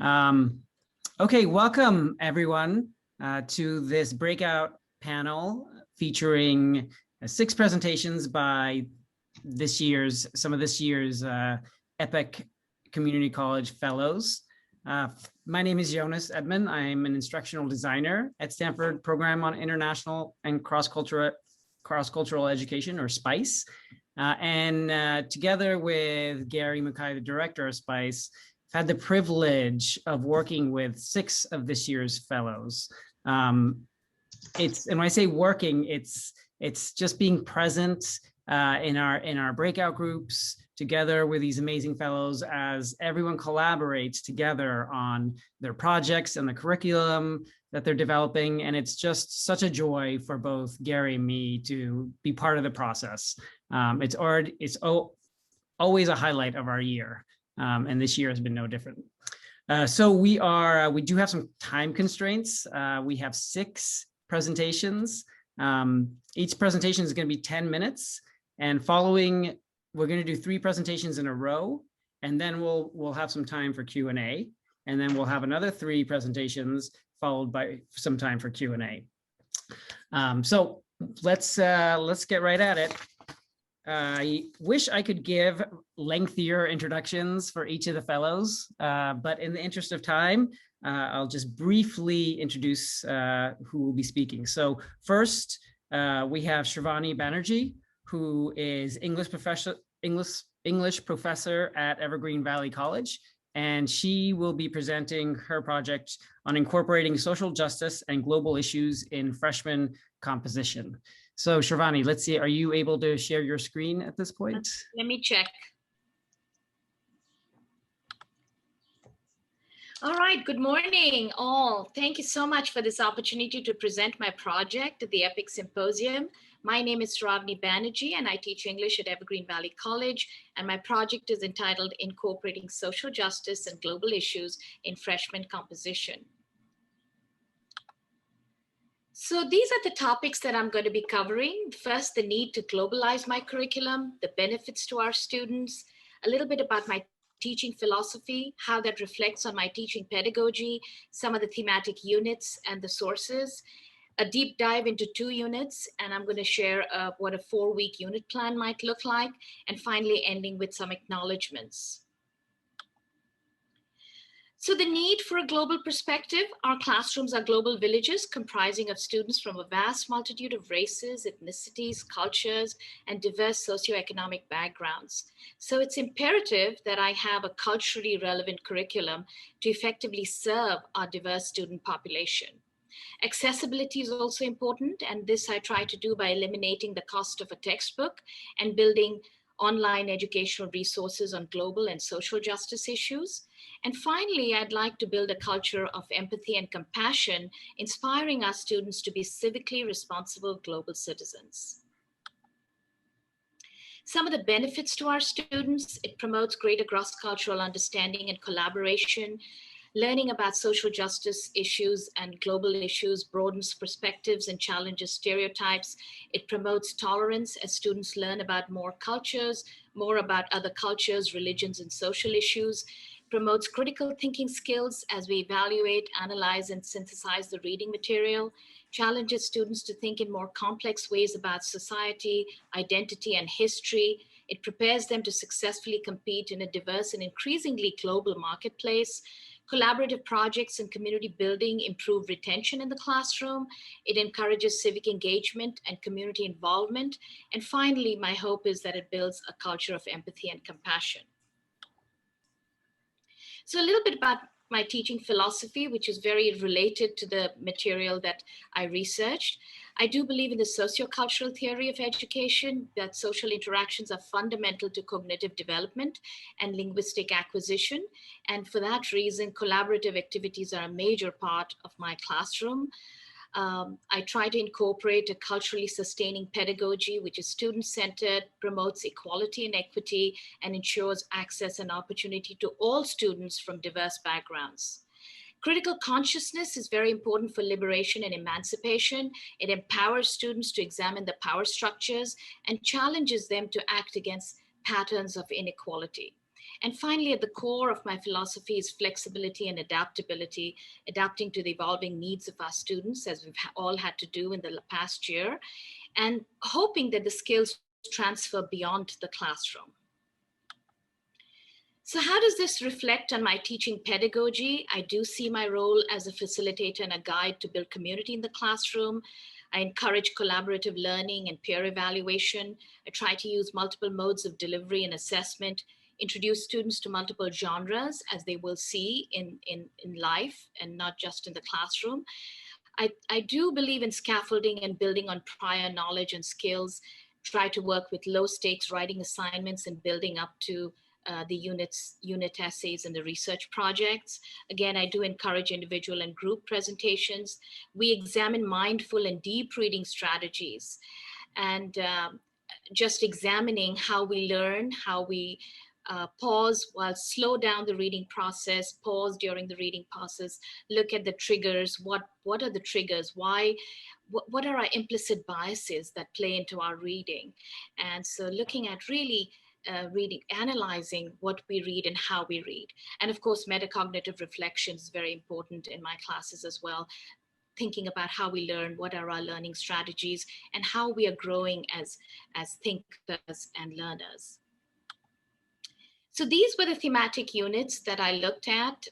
Um, okay, welcome everyone to this breakout panel featuring 6 presentations by some of this year's EPIC Community College Fellows. My name is Jonas Edman. I'm an instructional designer at Stanford Program on International and Cross-Cultural Education, or SPICE. Together with Gary Mackay, the director of SPICE, I've had the privilege of working with 6 of this year's fellows. And when I say working, it's just being present in our breakout groups together with these amazing fellows as everyone collaborates together on their projects and the curriculum that they're developing. And it's just such a joy for both Gary and me to be part of the process. It's always a highlight of our year. And this year has been no different. So we do have some time constraints. We have 6 presentations. Each presentation is going to be 10 minutes, and we're going to do 3 presentations in a row, and then we'll have some time for Q&A, and then we'll have another 3 presentations followed by some time for Q&A. So let's get right at it. I wish I could give lengthier introductions for each of the fellows, but in the interest of time, I'll just briefly introduce who will be speaking. So first, we have Shravani Banerjee, who is English professor at Evergreen Valley College, and she will be presenting her project on incorporating social justice and global issues in freshman composition. So Shravani, let's see, are you able to share your screen at this point? Let me check. All right, good morning all. Thank you so much for this opportunity to present my project at the EPIC Symposium. My name is Shravani Banerjee and I teach English at Evergreen Valley College, and my project is entitled Incorporating Social Justice and Global Issues in Freshman Composition. So these are the topics that I'm going to be covering. First, the need to globalize my curriculum, the benefits to our students, a little bit about my teaching philosophy, how that reflects on my teaching pedagogy, some of the thematic units and the sources, a deep dive into 2 units, and I'm going to share what a 4-week unit plan might look like, and finally ending with some acknowledgements. So the need for a global perspective: our classrooms are global villages comprising of students from a vast multitude of races, ethnicities, cultures, and diverse socioeconomic backgrounds. So it's imperative that I have a culturally relevant curriculum to effectively serve our diverse student population. Accessibility is also important, and this I try to do by eliminating the cost of a textbook and building online educational resources on global and social justice issues. And finally, I'd like to build a culture of empathy and compassion, inspiring our students to be civically responsible global citizens. Some of the benefits to our students: it promotes greater cross-cultural understanding and collaboration. Learning about social justice issues and global issues broadens perspectives and challenges stereotypes. It promotes tolerance as students learn about more about other cultures, religions, and social issues. Promotes critical thinking skills as we evaluate, analyze, and synthesize the reading material. Challenges students to think in more complex ways about society, identity, and history. It prepares them to successfully compete in a diverse and increasingly global marketplace. Collaborative projects and community building improve retention in the classroom. It encourages civic engagement and community involvement. And finally, my hope is that it builds a culture of empathy and compassion. So a little bit about my teaching philosophy, which is very related to the material that I researched. I do believe in the sociocultural theory of education, that social interactions are fundamental to cognitive development and linguistic acquisition. And for that reason, collaborative activities are a major part of my classroom. I try to incorporate a culturally sustaining pedagogy, which is student-centered, promotes equality and equity, and ensures access and opportunity to all students from diverse backgrounds. Critical consciousness is very important for liberation and emancipation. It empowers students to examine the power structures and challenges them to act against patterns of inequality. And finally, at the core of my philosophy is flexibility and adaptability, adapting to the evolving needs of our students, as we've all had to do in the past year, and hoping that the skills transfer beyond the classroom. So how does this reflect on my teaching pedagogy? I do see my role as a facilitator and a guide to build community in the classroom. I encourage collaborative learning and peer evaluation. I try to use multiple modes of delivery and assessment, introduce students to multiple genres, as they will see in life and not just in the classroom. I do believe in scaffolding and building on prior knowledge and skills, try to work with low stakes writing assignments and building up to the unit essays and the research projects. Again, I do encourage individual and group presentations. We examine mindful and deep reading strategies, and just examining how we learn, how we pause while slow down the reading process, pause during the reading process, look at the triggers. What are the triggers? Why? What are our implicit biases that play into our reading? And so looking at really reading, analyzing what we read and how we read. And of course, metacognitive reflection is very important in my classes as well, thinking about how we learn, what are our learning strategies, and how we are growing as thinkers and learners. So these were the thematic units that I looked at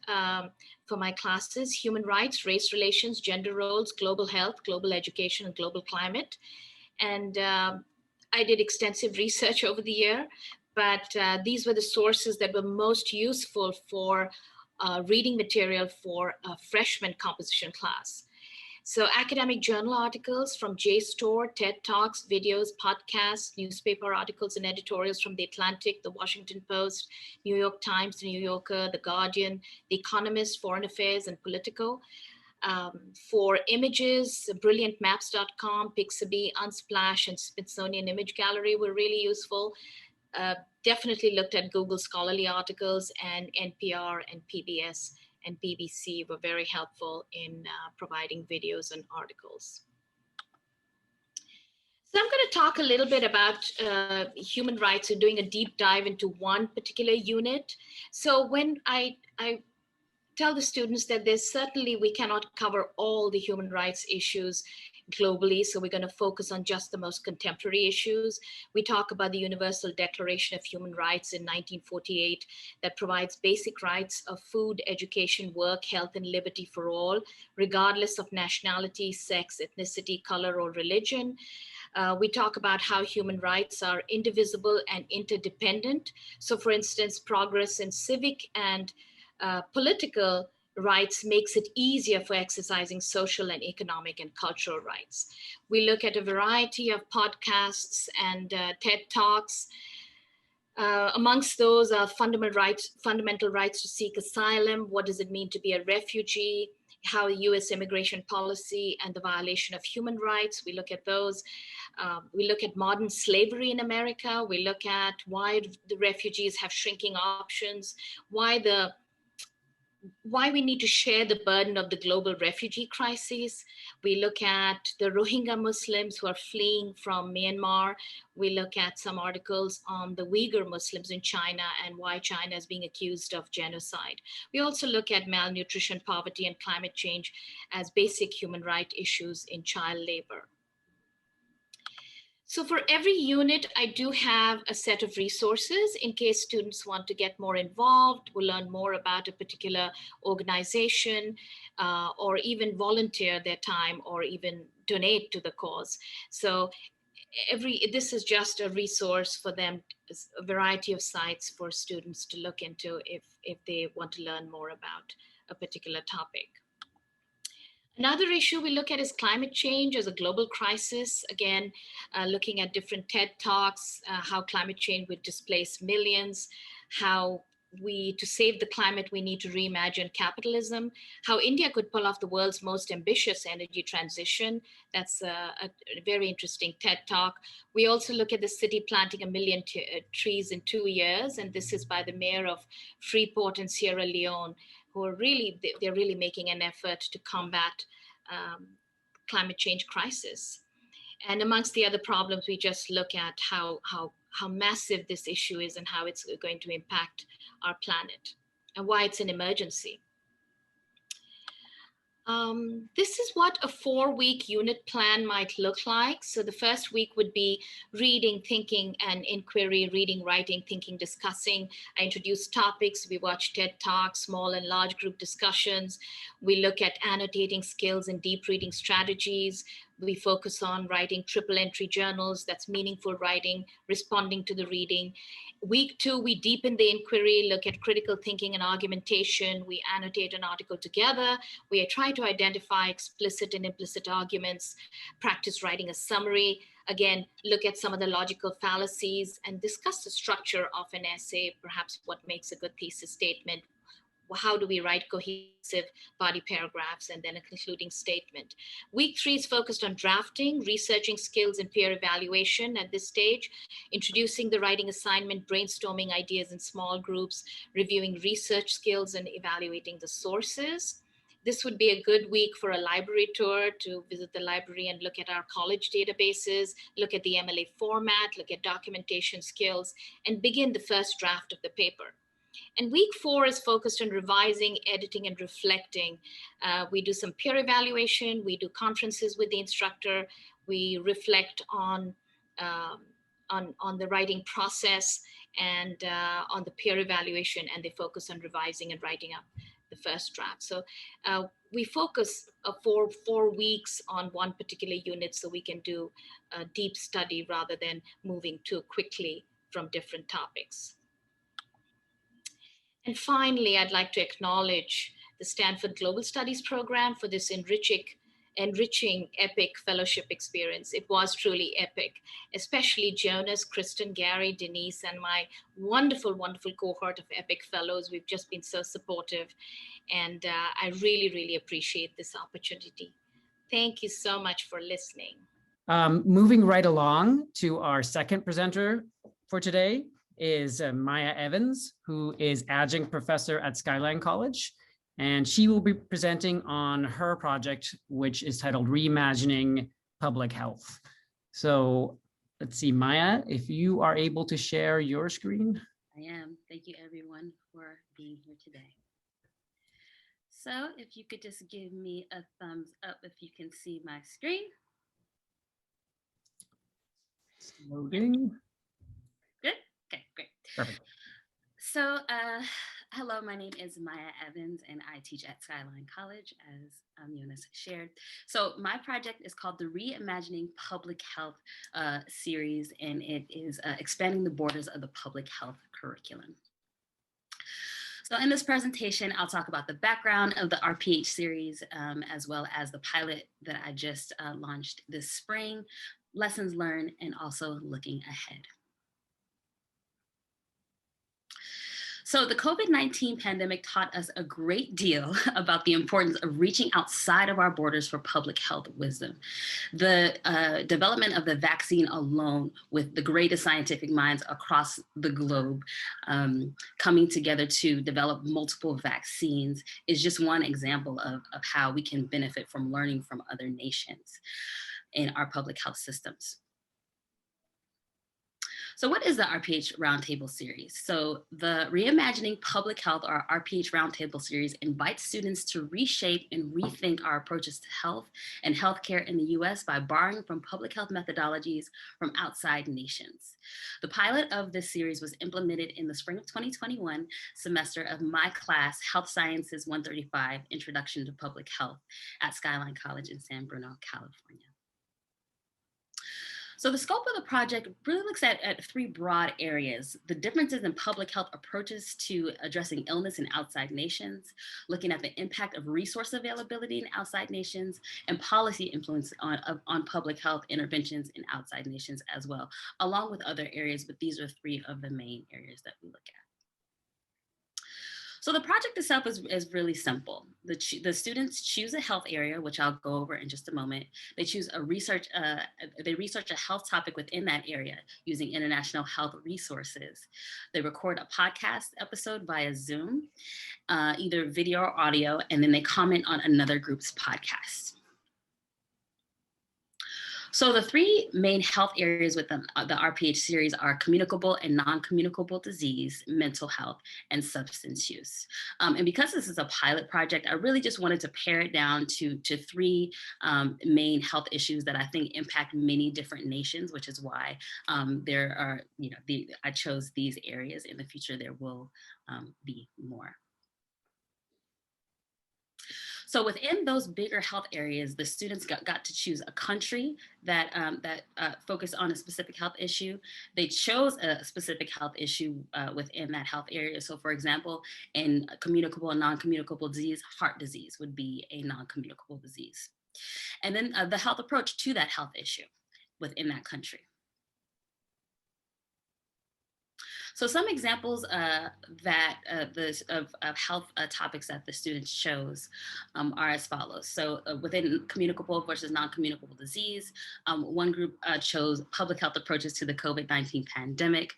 for my classes: human rights, race relations, gender roles, global health, global education, and global climate. And I did extensive research over the year, but these were the sources that were most useful for reading material for a freshman composition class. So academic journal articles from JSTOR, TED Talks, videos, podcasts, newspaper articles and editorials from The Atlantic, The Washington Post, New York Times, The New Yorker, The Guardian, The Economist, Foreign Affairs, and Politico. For images, brilliantmaps.com, Pixabay, Unsplash, and Smithsonian Image Gallery were really useful. Definitely looked at Google scholarly articles, and NPR and PBS and BBC were very helpful in providing videos and articles. So I'm going to talk a little bit about human rights and doing a deep dive into one particular unit. So when I tell the students that there's certainly, we cannot cover all the human rights issues globally, so we're going to focus on just the most contemporary issues. We talk about the Universal Declaration of Human Rights in 1948 that provides basic rights of food, education, work, health, and liberty for all, regardless of nationality, sex, ethnicity, color, or religion. We talk about how human rights are indivisible and interdependent. So for instance, progress in civic and political rights makes it easier for exercising social and economic and cultural rights. We look at a variety of podcasts and TED Talks. Amongst those are fundamental rights to seek asylum. What does it mean to be a refugee? How US immigration policy and the violation of human rights. We look at those. We look at modern slavery in America. We look at why the refugees have shrinking options, why we need to share the burden of the global refugee crisis. We look at the Rohingya Muslims who are fleeing from Myanmar. We look at some articles on the Uyghur Muslims in China and why China is being accused of genocide. We also look at malnutrition, poverty, and climate change as basic human rights issues in child labor. So for every unit, I do have a set of resources in case students want to get more involved, will learn more about a particular organization, or even volunteer their time or even donate to the cause. So this is just a resource for them, a variety of sites for students to look into if they want to learn more about a particular topic. Another issue we look at is climate change as a global crisis. Again, looking at different TED Talks, how climate change would displace millions, how to save the climate, we need to reimagine capitalism, how India could pull off the world's most ambitious energy transition. That's a very interesting TED Talk. We also look at the city planting 1 million trees in 2 years, and this is by the mayor of Freeport in Sierra Leone, who are they're really making an effort to combat climate change crisis. And amongst the other problems, we just look at how how massive this issue is and how it's going to impact our planet and why it's an emergency. This is what a 4-week unit plan might look like. So the first week would be reading, thinking, and inquiry, reading, writing, thinking, discussing. I introduce topics. We watch TED Talks, small and large group discussions. We look at annotating skills and deep reading strategies. We focus on writing triple entry journals, that's meaningful writing, responding to the reading. Week 2, we deepen the inquiry, look at critical thinking and argumentation. We annotate an article together. We try to identify explicit and implicit arguments, practice writing a summary. Again, look at some of the logical fallacies and discuss the structure of an essay, perhaps what makes a good thesis statement. How do we write cohesive body paragraphs, and then a concluding statement. Week 3 is focused on drafting, researching skills, and peer evaluation at this stage, introducing the writing assignment, brainstorming ideas in small groups, reviewing research skills, and evaluating the sources. This would be a good week for a library tour, to visit the library and look at our college databases, look at the MLA format, look at documentation skills, and begin the first draft of the paper. And week 4 is focused on revising, editing, and reflecting. We do some peer evaluation. We do conferences with the instructor. We reflect on the writing process and on the peer evaluation, and they focus on revising and writing up the first draft. So we focus for 4 weeks on one particular unit so we can do a deep study rather than moving too quickly from different topics. And finally, I'd like to acknowledge the Stanford Global Studies program for this enriching epic fellowship experience. It was truly epic, especially Jonas, Kristen, Gary, Denise, and my wonderful, wonderful cohort of epic fellows. We've just been so supportive, and I really, really appreciate this opportunity. Thank you so much for listening. Moving right along to our second presenter for today is Maya Evans, who is adjunct professor at Skyline College. And she will be presenting on her project, which is titled Reimagining Public Health. So let's see, Maya, if you are able to share your screen. I am. Thank you, everyone, for being here today. So if you could just give me a thumbs up if you can see my screen. Loading. Good? Okay, great. Perfect. So hello, my name is Maya Evans, and I teach at Skyline College, as Jonas shared. So my project is called the Reimagining Public Health series, and it is expanding the borders of the public health curriculum. So in this presentation, I'll talk about the background of the RPH series, as well as the pilot that I just launched this spring, lessons learned, and also looking ahead. So the COVID-19 pandemic taught us a great deal about the importance of reaching outside of our borders for public health wisdom. The development of the vaccine alone, with the greatest scientific minds across the globe coming together to develop multiple vaccines, is just one example of how we can benefit from learning from other nations in our public health systems. So what is the RPH Roundtable Series? So the Reimagining Public Health, or RPH Roundtable Series, invites students to reshape and rethink our approaches to health and healthcare in the US by borrowing from public health methodologies from outside nations. The pilot of this series was implemented in the spring of 2021 semester of my class, Health Sciences 135, Introduction to Public Health at Skyline College in San Bruno, California. So the scope of the project really looks at 3 broad areas: the differences in public health approaches to addressing illness in outside nations, looking at the impact of resource availability in outside nations, and policy influence on public health interventions in outside nations as well, along with other areas, but these are 3 of the main areas that we look at. So the project itself is really simple. The students choose a health area, which I'll go over in just a moment. They choose they research a health topic within that area using international health resources. They record a podcast episode via Zoom, either video or audio, and then they comment on another group's podcast. So the three main health areas within the RPH series are communicable and non-communicable disease, mental health, and substance use. And because this is a pilot project, I really just wanted to pare it down to three main health issues that I think impact many different nations, which is why there are, I chose these areas. In the future, there will be more. So within those bigger health areas, the students got to choose a country that focused on a specific health issue. They chose a specific health issue within that health area. So for example, in communicable and non-communicable disease, heart disease would be a non-communicable disease. And then the health approach to that health issue within that country. So some examples of health topics that the students chose are as follows. So within communicable versus non-communicable disease, one group chose public health approaches to the COVID-19 pandemic.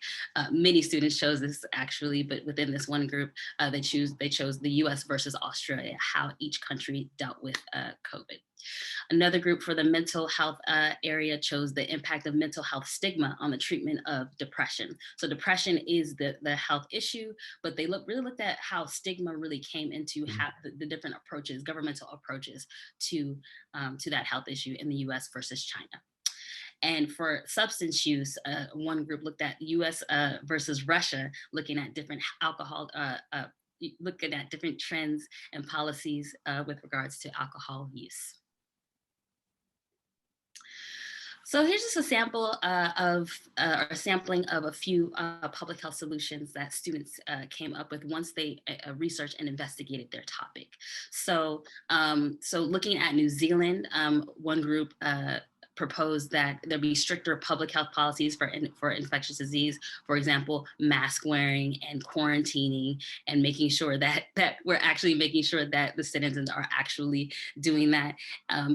Many students chose this actually, but within this one group, they chose the US versus Australia, how each country dealt with COVID. Another group for the mental health area chose the impact of mental health stigma on the treatment of depression. So depression is the health issue, but they really looked at how stigma really came into the different approaches, governmental approaches to that health issue in the US versus China. And for substance use, one group looked at US versus Russia, looking at different alcohol, looking at different trends and policies with regards to alcohol use. So here's just a sample or a sampling of a few public health solutions that students came up with once they researched and investigated their topic. So, so looking at New Zealand, one group proposed that there be stricter public health policies for infectious disease, for example, mask wearing and quarantining, and making sure that we're actually making sure that the citizens are actually doing that.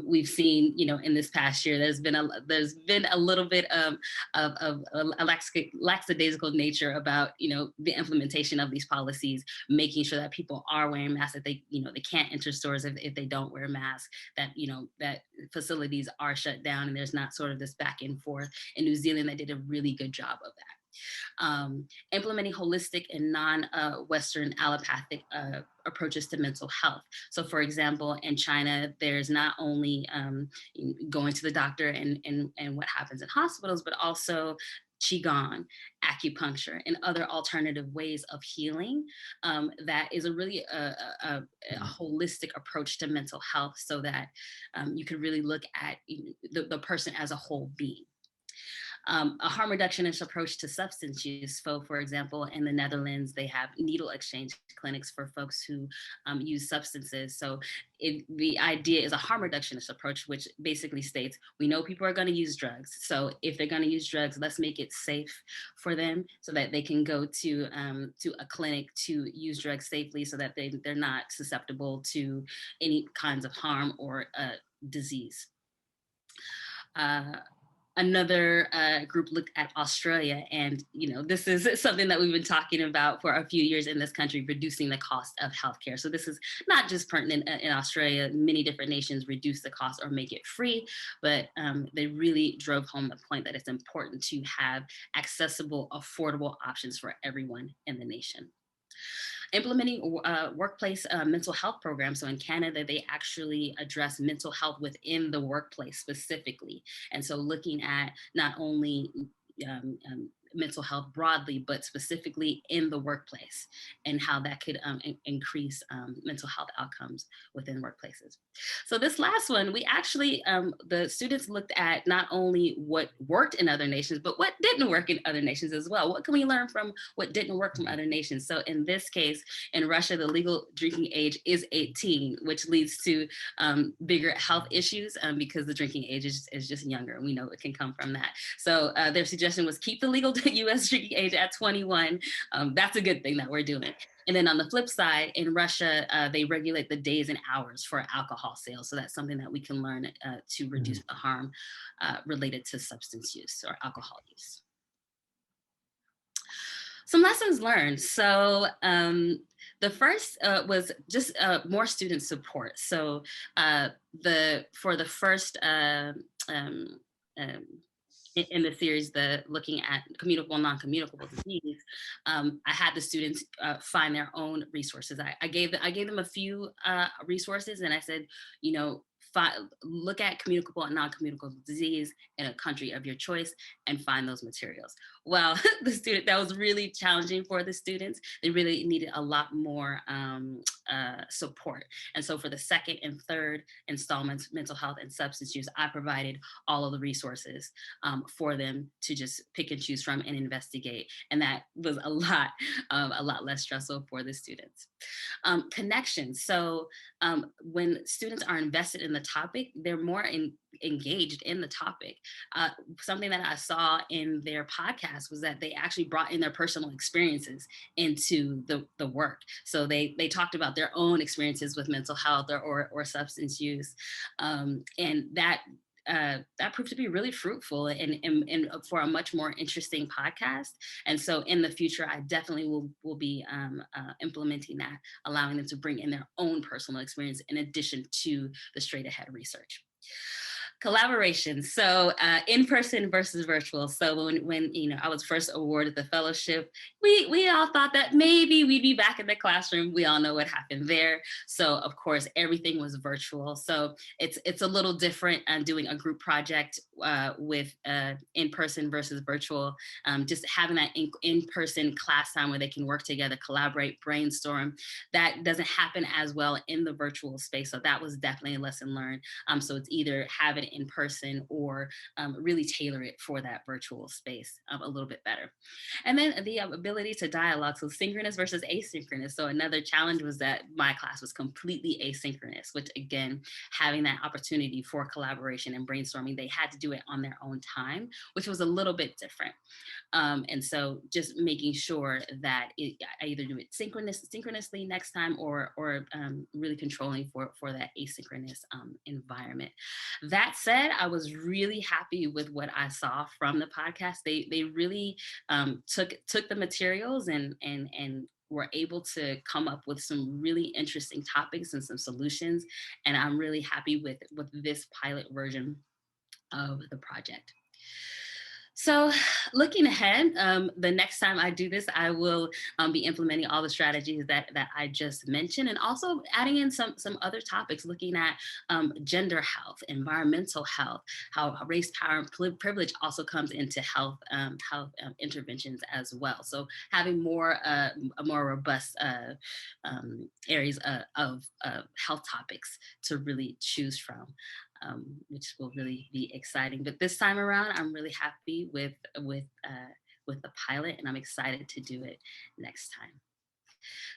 We've seen, in this past year, there's been a little bit of a lackadaisical nature about, the implementation of these policies, making sure that people are wearing masks, that they can't enter stores if they don't wear masks, that, that facilities are shut down, and there's not sort of this back and forth. In New Zealand, they did a really good job of that. Implementing holistic and non-Western allopathic approaches to mental health. So for example, in China, there's not only going to the doctor and what happens in hospitals, but also Qigong, acupuncture, and other alternative ways of healing that is a really a holistic approach to mental health, so that you can really look at the person as a whole being. A harm reductionist approach to substance use. So for example, in the Netherlands, they have needle exchange clinics for folks who use substances. So the idea is a harm reductionist approach, which basically states, we know people are going to use drugs. So if they're going to use drugs, let's make it safe for them so that they can go to a clinic to use drugs safely, so that they're not susceptible to any kinds of harm or disease. Another group looked at Australia, and this is something that we've been talking about for a few years in this country, reducing the cost of healthcare. So this is not just pertinent in Australia. Many different nations reduce the cost or make it free, but they really drove home the point that it's important to have accessible, affordable options for everyone in the nation. Implementing workplace mental health programs. So in Canada, they actually address mental health within the workplace specifically. And so looking at not only mental health broadly, but specifically in the workplace, and how that could increase mental health outcomes within workplaces. So this last one, we actually, the students looked at not only what worked in other nations, but what didn't work in other nations as well. What can we learn from what didn't work from other nations? So in this case, in Russia, the legal drinking age is 18, which leads to bigger health issues because the drinking age is just younger. We know it can come from that. So their suggestion was keep the legal US drinking age at 21. That's a good thing that we're doing. And then on the flip side, in Russia, they regulate the days and hours for alcohol sales. So that's something that we can learn to reduce the harm related to substance use or alcohol use. Some lessons learned. So the first was just more student support. So for the first in the series, the looking at communicable and non-communicable disease, I had the students find their own resources. I gave them a few resources, and I said, you know, look at communicable and non-communicable disease in a country of your choice and find those materials. Well, that was really challenging for the students. They really needed a lot more support. And so for the second and third installments, mental health and substance use, I provided all of the resources for them to just pick and choose from and investigate. And that was a lot less stressful for the students. Connections. So when students are invested in the topic, they're more engaged in the topic. Something that I saw in their podcast was that they actually brought in their personal experiences into the work. So they talked about their own experiences with mental health or substance use, and that proved to be really fruitful and for a much more interesting podcast. And so in the future, I definitely will be implementing that, allowing them to bring in their own personal experience in addition to the straight ahead research. Collaboration. So in-person versus virtual. So when you know, I was first awarded the fellowship, we all thought that maybe we'd be back in the classroom. We all know what happened there. So of course, everything was virtual. So it's a little different doing a group project with in-person versus virtual. Just having that in-person class time where they can work together, collaborate, brainstorm. That doesn't happen as well in the virtual space. So that was definitely a lesson learned. So it's either have it in person or really tailor it for that virtual space a little bit better. And then the ability to dialogue, so synchronous versus asynchronous. So another challenge was that my class was completely asynchronous, which again, having that opportunity for collaboration and brainstorming, they had to do it on their own time, which was a little bit different. And so just making sure that I either do it synchronously next time or really controlling for that asynchronous environment. That said, I was really happy with what I saw from the podcast. They really took the materials and were able to come up with some really interesting topics and some solutions. And I'm really happy with this pilot version of the project. So looking ahead, the next time I do this, I will be implementing all the strategies that I just mentioned, and also adding in some other topics, looking at gender health, environmental health, how race, power, and privilege also comes into health interventions as well. So having more robust areas of health topics to really choose from. Which will really be exciting. But this time around, I'm really happy with the pilot, and I'm excited to do it next time.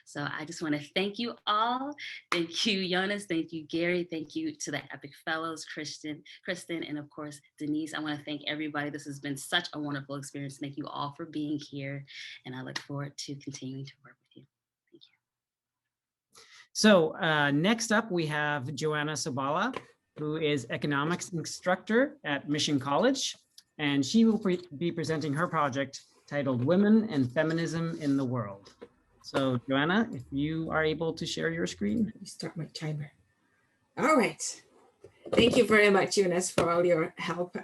So I just want to thank you all. Thank you, Jonas. Thank you, Gary. Thank you to the EPIC Fellows, Kristen, and of course, Denise. I want to thank everybody. This has been such a wonderful experience. Thank you all for being here, and I look forward to continuing to work with you. Thank you. So next up, we have Joanna Sabala, who is economics instructor at Mission College, and she will be presenting her project titled Women and Feminism in the World. So Joanna, if you are able to share your screen. Let me start my timer. All right. Thank you very much, Jonas, for all your help.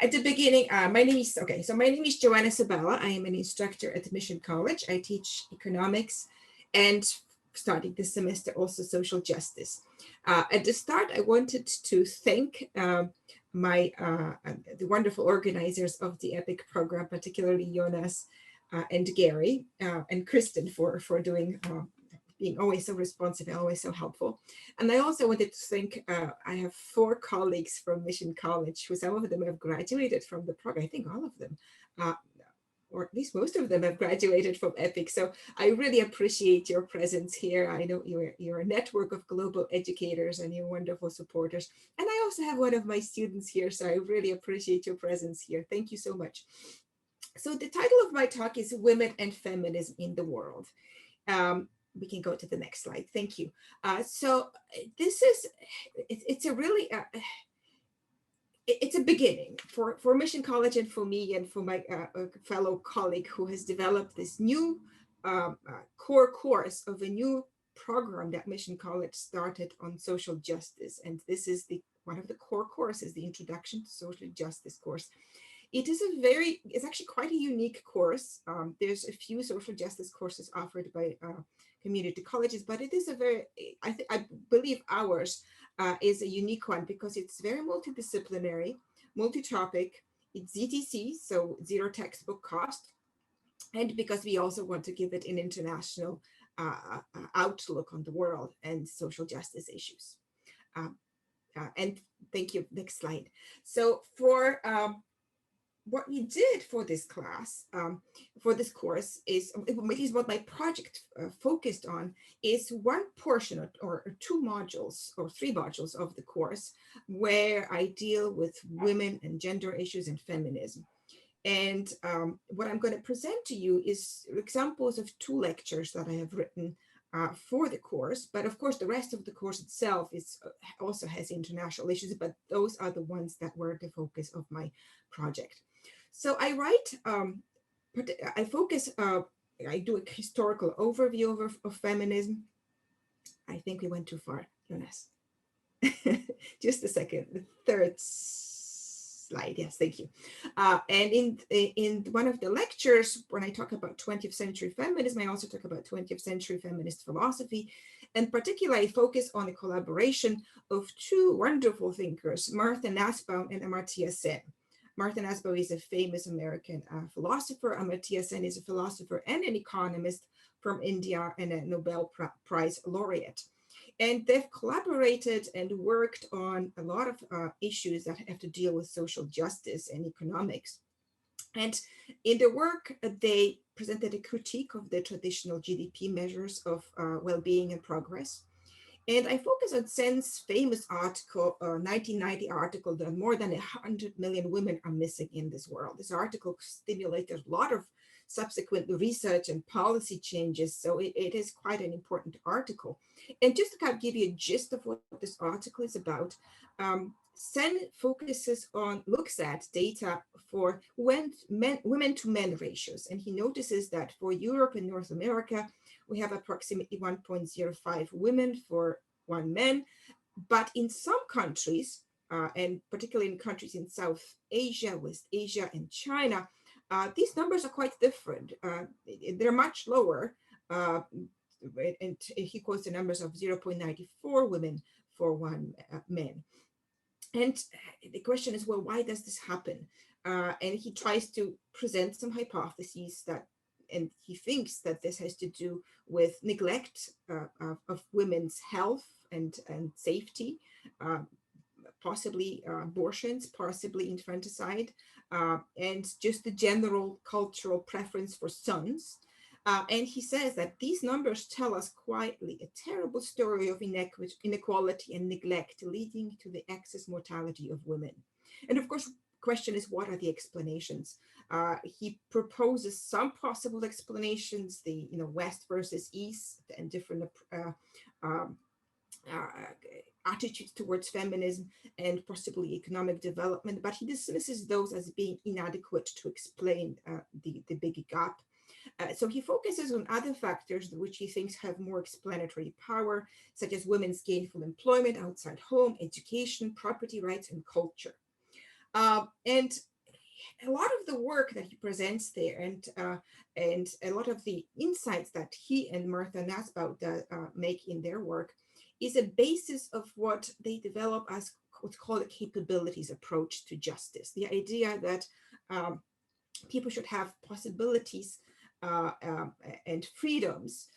At the beginning, my name is Joanna Sabala. I am an instructor at Mission College. I teach economics and starting this semester also social justice. At the start, I wanted to thank the wonderful organizers of the EPIC program, particularly Jonas and Gary and Kristen for being always so responsive and always so helpful. And I also wanted to thank, I have 4 colleagues from Mission College, who some of them have graduated from the program. I think all of them, or at least most of them have graduated from EPIC. So I really appreciate your presence here. I know you're a network of global educators and you're wonderful supporters. And I also have one of my students here, so I really appreciate your presence here. Thank you so much. So the title of my talk is Women and Feminism in the World. We can go to the next slide. Thank you. So this is, it's a really, it's a beginning for Mission College and for me and for my fellow colleague who has developed this new core course of a new program that Mission College started on social justice. And this is one of the core courses, the Introduction to Social Justice course. It's actually quite a unique course. There's a few social justice courses offered by community colleges, but it is I believe ours is a unique one because it's very multidisciplinary, multi-topic. It's ZTC, so zero textbook cost. And because we also want to give it an international outlook on the world and social justice issues. And thank you. Next slide. So for what we did for this class, for this course is what my project focused on is one portion or two modules or three modules of the course where I deal with women and gender issues and feminism. And what I'm going to present to you is examples of two lectures that I have written for the course. But of course, the rest of the course itself is also has international issues, but those are the ones that were the focus of my project. So I do a historical overview of feminism. I think we went too far, Jonas. Just a second, the third slide. Yes, thank you. And in one of the lectures, when I talk about 20th century feminism, I also talk about 20th century feminist philosophy. And particularly, I focus on the collaboration of two wonderful thinkers, Martha Nussbaum and Amartya Sen. Martha Nussbaum is a famous American philosopher. Amartya Sen is a philosopher and an economist from India and a Nobel Prize laureate. And they've collaborated and worked on a lot of issues that have to deal with social justice and economics. And in their work, they presented a critique of the traditional GDP measures of well-being and progress. And I focus on Sen's famous article, 1990 article, that more than 100 million women are missing in this world. This article stimulated a lot of subsequent research and policy changes. So it is quite an important article. And just to kind of give you a gist of what this article is about, Sen looks at data for women to men ratios. And he notices that for Europe and North America, we have approximately 1.05 women for 1 man. But in some countries, and particularly in countries in South Asia, West Asia, and China, these numbers are quite different. They're much lower. And he quotes the numbers of 0.94 women for 1 man. And the question is, well, why does this happen? And he tries to present some hypotheses and he thinks that this has to do with neglect of women's health and safety, possibly abortions, possibly infanticide, and just the general cultural preference for sons. And he says that these numbers tell us quietly a terrible story of inequality and neglect leading to the excess mortality of women. And of course, the question is, what are the explanations? He proposes some possible explanations, the West versus East and different attitudes towards feminism and possibly economic development, but he dismisses those as being inadequate to explain the big gap. So he focuses on other factors which he thinks have more explanatory power, such as women's gainful employment outside home, education, property rights, and culture. And a lot of the work that he presents there and a lot of the insights that he and Martha Nussbaum make in their work is a basis of what they develop as what's called a capabilities approach to justice. The idea that people should have possibilities and freedoms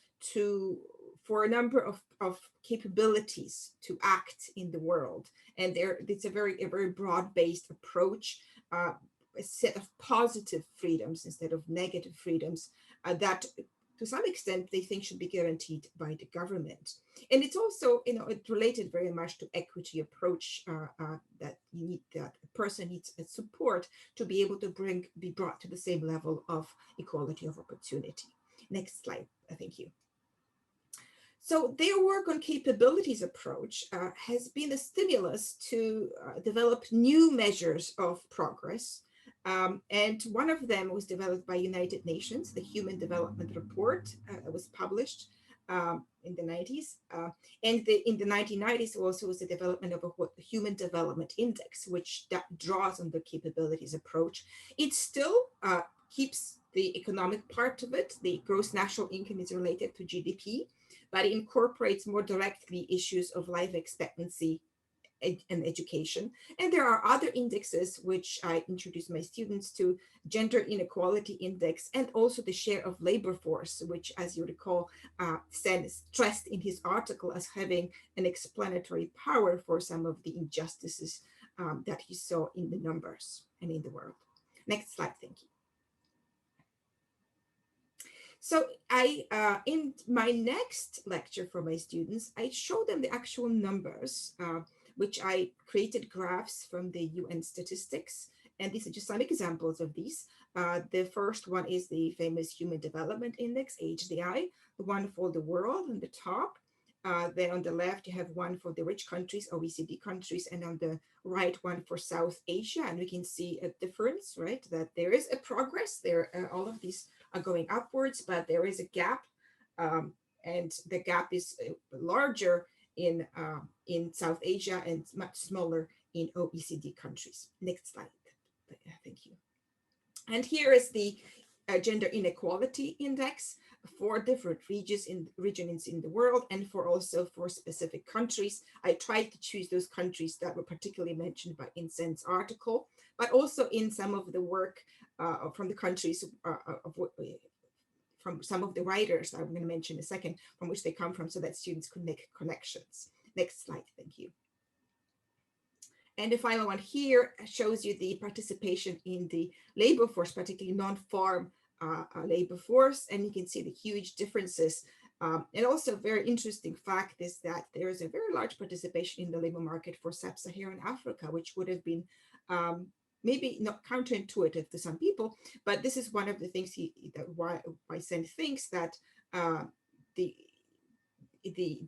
for a number of capabilities to act in the world. And it's a very broad-based approach, a set of positive freedoms instead of negative freedoms that to some extent they think should be guaranteed by the government. And it's also, it's related very much to equity approach that a person needs support to be able to be brought to the same level of equality of opportunity. Next slide, thank you. So their work on capabilities approach has been a stimulus to develop new measures of progress. And one of them was developed by United Nations, the Human Development Report was published in the 90s. And in the 1990s also was the development of a Human Development Index, which that draws on the capabilities approach. It still keeps the economic part of it. The gross national income is related to GDP, but it incorporates more directly issues of life expectancy and education. And there are other indexes which I introduce my students to: Gender Inequality Index, and also the share of labor force, which, as you recall, Sen stressed in his article as having an explanatory power for some of the injustices that he saw in the numbers and in the world. Next slide, thank you. So in my next lecture for my students, I show them the actual numbers, which I created graphs from the UN statistics. And these are just some examples of these. The first one is the famous Human Development Index, HDI, the one for the world on the top. Then on the left, you have one for the rich countries, OECD countries, and on the right, one for South Asia. And we can see a difference, right? That there is a progress there. All of these are going upwards, but there is a gap. And the gap is larger in South Asia and much smaller in OECD countries. Next slide. Thank you. And here is the Gender Inequality Index for different regions in the world, and for specific countries. I tried to choose those countries that were particularly mentioned in Sen's article, but also in some of the work from the countries from some of the writers I'm going to mention in a second, from which they come from, so that students could make connections. Next slide, thank you. And the final one here shows you the participation in the labor force, particularly non-farm labor force, and you can see the huge differences. And also a very interesting fact is that there is a very large participation in the labor market for sub-Saharan Africa, which would have been maybe not counterintuitive to some people, but this is one of the things why Sen thinks that the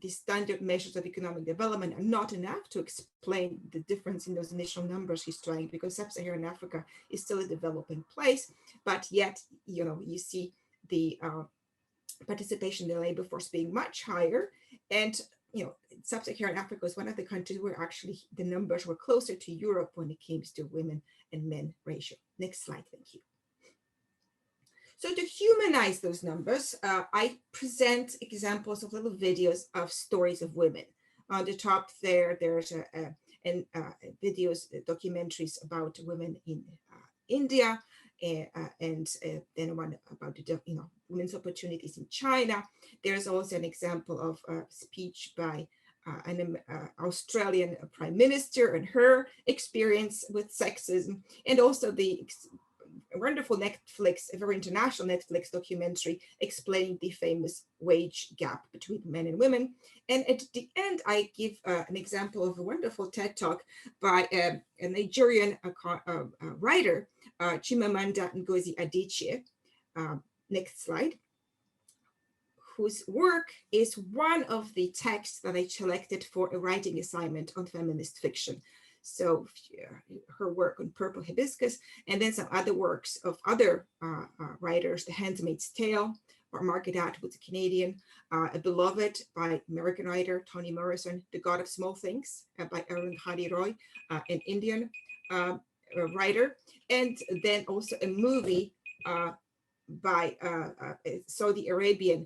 standard measures of economic development are not enough to explain the difference in those initial numbers he's trying, because sub-Saharan Africa is still a developing place, but yet, you see the participation in the labor force being much higher. And, sub-Saharan Africa is one of the countries where actually the numbers were closer to Europe when it came to women and men ratio. Next slide, thank you. So to humanize those numbers, I present examples of little videos of stories of women. On the top there's videos, documentaries about women in India, and then one about women's opportunities in China. There's also an example of a speech by an Australian Prime Minister and her experience with sexism, and also the wonderful Netflix, a very international Netflix documentary explaining the famous wage gap between men and women. And at the end, I give an example of a wonderful TED Talk by a Nigerian writer, Chimamanda Ngozi Adichie. Next slide. Whose work is one of the texts that I selected for a writing assignment on feminist fiction. So her work on Purple Hibiscus, and then some other works of other writers, The Handmaid's Tale by Margaret Atwood, a Canadian, A Beloved by American writer Toni Morrison, The God of Small Things by Arundhati Roy, an Indian writer, and then also a movie by Saudi Arabian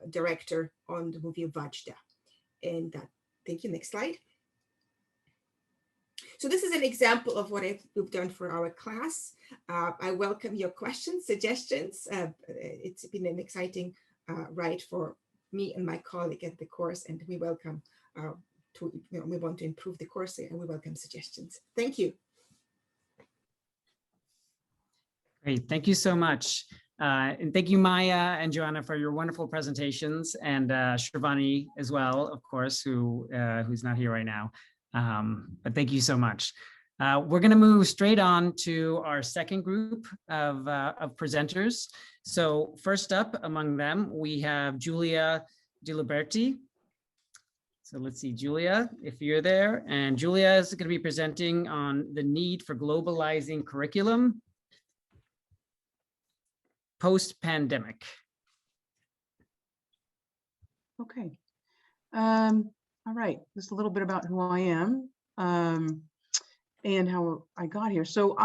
director on the movie Vajda. And thank you, next slide. So this is an example of what we've done for our class. I welcome your questions, suggestions. It's been an exciting ride for me and my colleague at the course, and we welcome we want to improve the course, and we welcome suggestions. Thank you. Great, thank you so much. And thank you, Maya and Joanna, for your wonderful presentations, and Shravani as well, of course, who's not here right now. But thank you so much. We're going to move straight on to our second group of presenters. So first up among them, we have Giulia Diliberti. So let's see, Giulia, if you're there. And Giulia is going to be presenting on the need for globalizing curriculum post-pandemic. Okay. All right. Just a little bit about who I am and how I got here. So,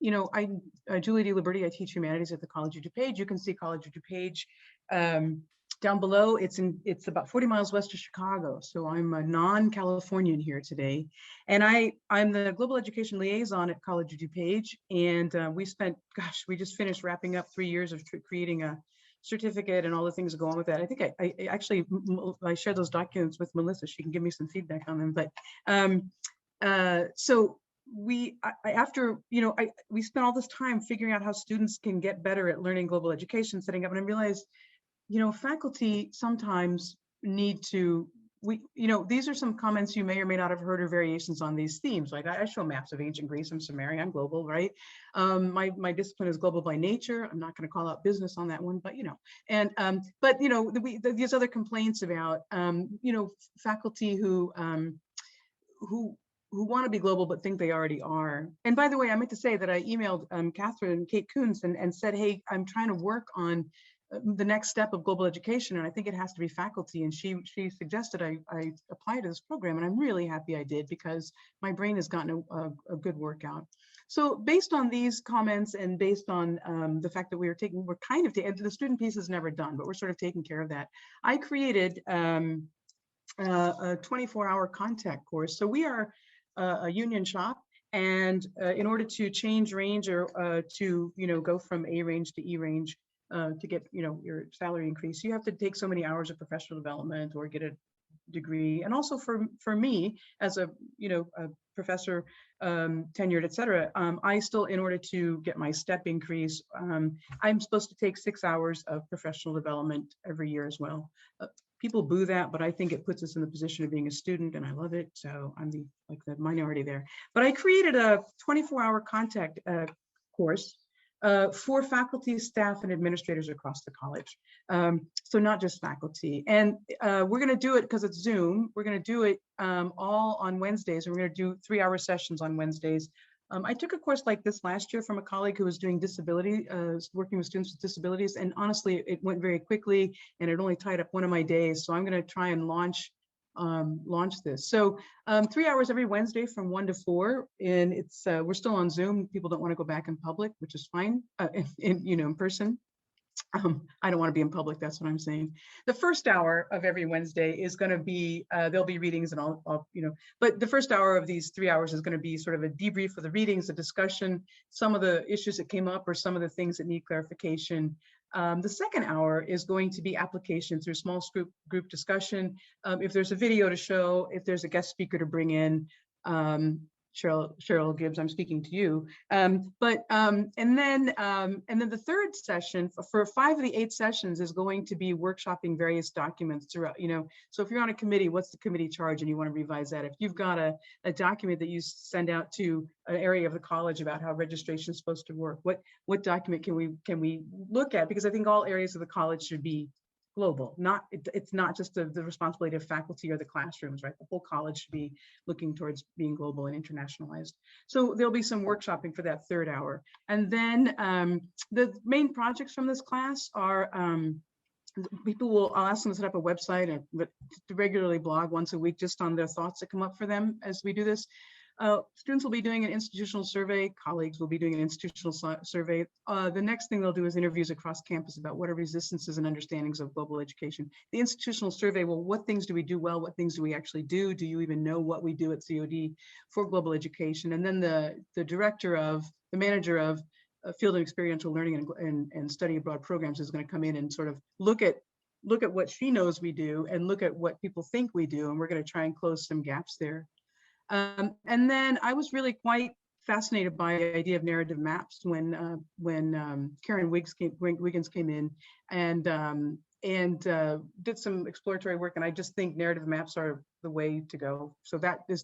you know, I'm Julie DeLiberti. I teach humanities at the College of DuPage. You can see College of DuPage down below. It's about 40 miles west of Chicago. So I'm a non-Californian here today, and I'm the global education liaison at College of DuPage. And we just finished wrapping up 3 years of creating a certificate and all the things that go on with that. I think I actually share those documents with Melissa. She can give me some feedback on them. But so we spent all this time figuring out how students can get better at learning global education, setting up, and I realized, you know, faculty sometimes need to, these are some comments you may or may not have heard or variations on these themes. Like I show maps of ancient Greece and Sumeria. I'm global, right? My discipline is global by nature. I'm not going to call out business on that one, but these other complaints about faculty who want to be global but think they already are. And by the way, I meant to say that I emailed Kate Kuntz and said, hey, I'm trying to work on the next step of global education, and I think it has to be faculty. And she suggested I apply to this program, and I'm really happy I did, because my brain has gotten a good workout. So based on these comments and based on the fact that we're kind of, the student piece is never done, but we're sort of taking care of that, I created a 24-hour contact course. So we are a union shop, and in order to change range or to go from A range to E range, to get your salary increase, you have to take so many hours of professional development or get a degree. And also for me as a professor, tenured, etc., I still, in order to get my step increase, I'm supposed to take 6 hours of professional development every year as well. People boo that, but I think it puts us in the position of being a student, and I love it. So I'm the minority there. But I created a 24-hour contact course for faculty, staff, and administrators across the college. So not just faculty. And we're going to do it because it's Zoom. We're going to do it all on Wednesdays. We're going to do 3-hour sessions on Wednesdays. I took a course like this last year from a colleague who was doing disability, working with students with disabilities. And honestly, it went very quickly, and it only tied up one of my days. So I'm going to try and launch this. So 3 hours every Wednesday from 1 to 4, and it's we're still on Zoom. People don't want to go back in public, which is fine. In person. I don't want to be in public. That's what I'm saying. The first hour of every Wednesday is going to be there'll be readings, and I'll but the first hour of these 3 hours is going to be sort of a debrief of the readings, a discussion, some of the issues that came up or some of the things that need clarification. The second hour is going to be application through small group discussion. If there's a video to show, if there's a guest speaker to bring in, Cheryl Gibbs, I'm speaking to you. And then the third session for 5 of the 8 sessions is going to be workshopping various documents throughout. So if you're on a committee, what's the committee charge, and you want to revise that? If you've got a document that you send out to an area of the college about how registration is supposed to work, what document can we look at? Because I think all areas of the college should be global. It's not just the responsibility of faculty or the classrooms, right? The whole college should be looking towards being global and internationalized. So there'll be some workshopping for that third hour. And then the main projects from this class are I'll ask them to set up a website and to regularly blog once a week just on their thoughts that come up for them as we do this. Students will be doing an institutional survey. Colleagues will be doing an institutional survey. The next thing they'll do is interviews across campus about what are resistances and understandings of global education. The institutional survey, well, what things do we do well? What things do we actually do? Do you even know what we do at COD for global education? And then the manager of field and experiential learning and study abroad programs is going to come in and sort of look at what she knows we do and look at what people think we do. And we're going to try and close some gaps there. And then I was really quite fascinated by the idea of narrative maps when Karen Wiggins came in and did some exploratory work. And I just think narrative maps are the way to go. So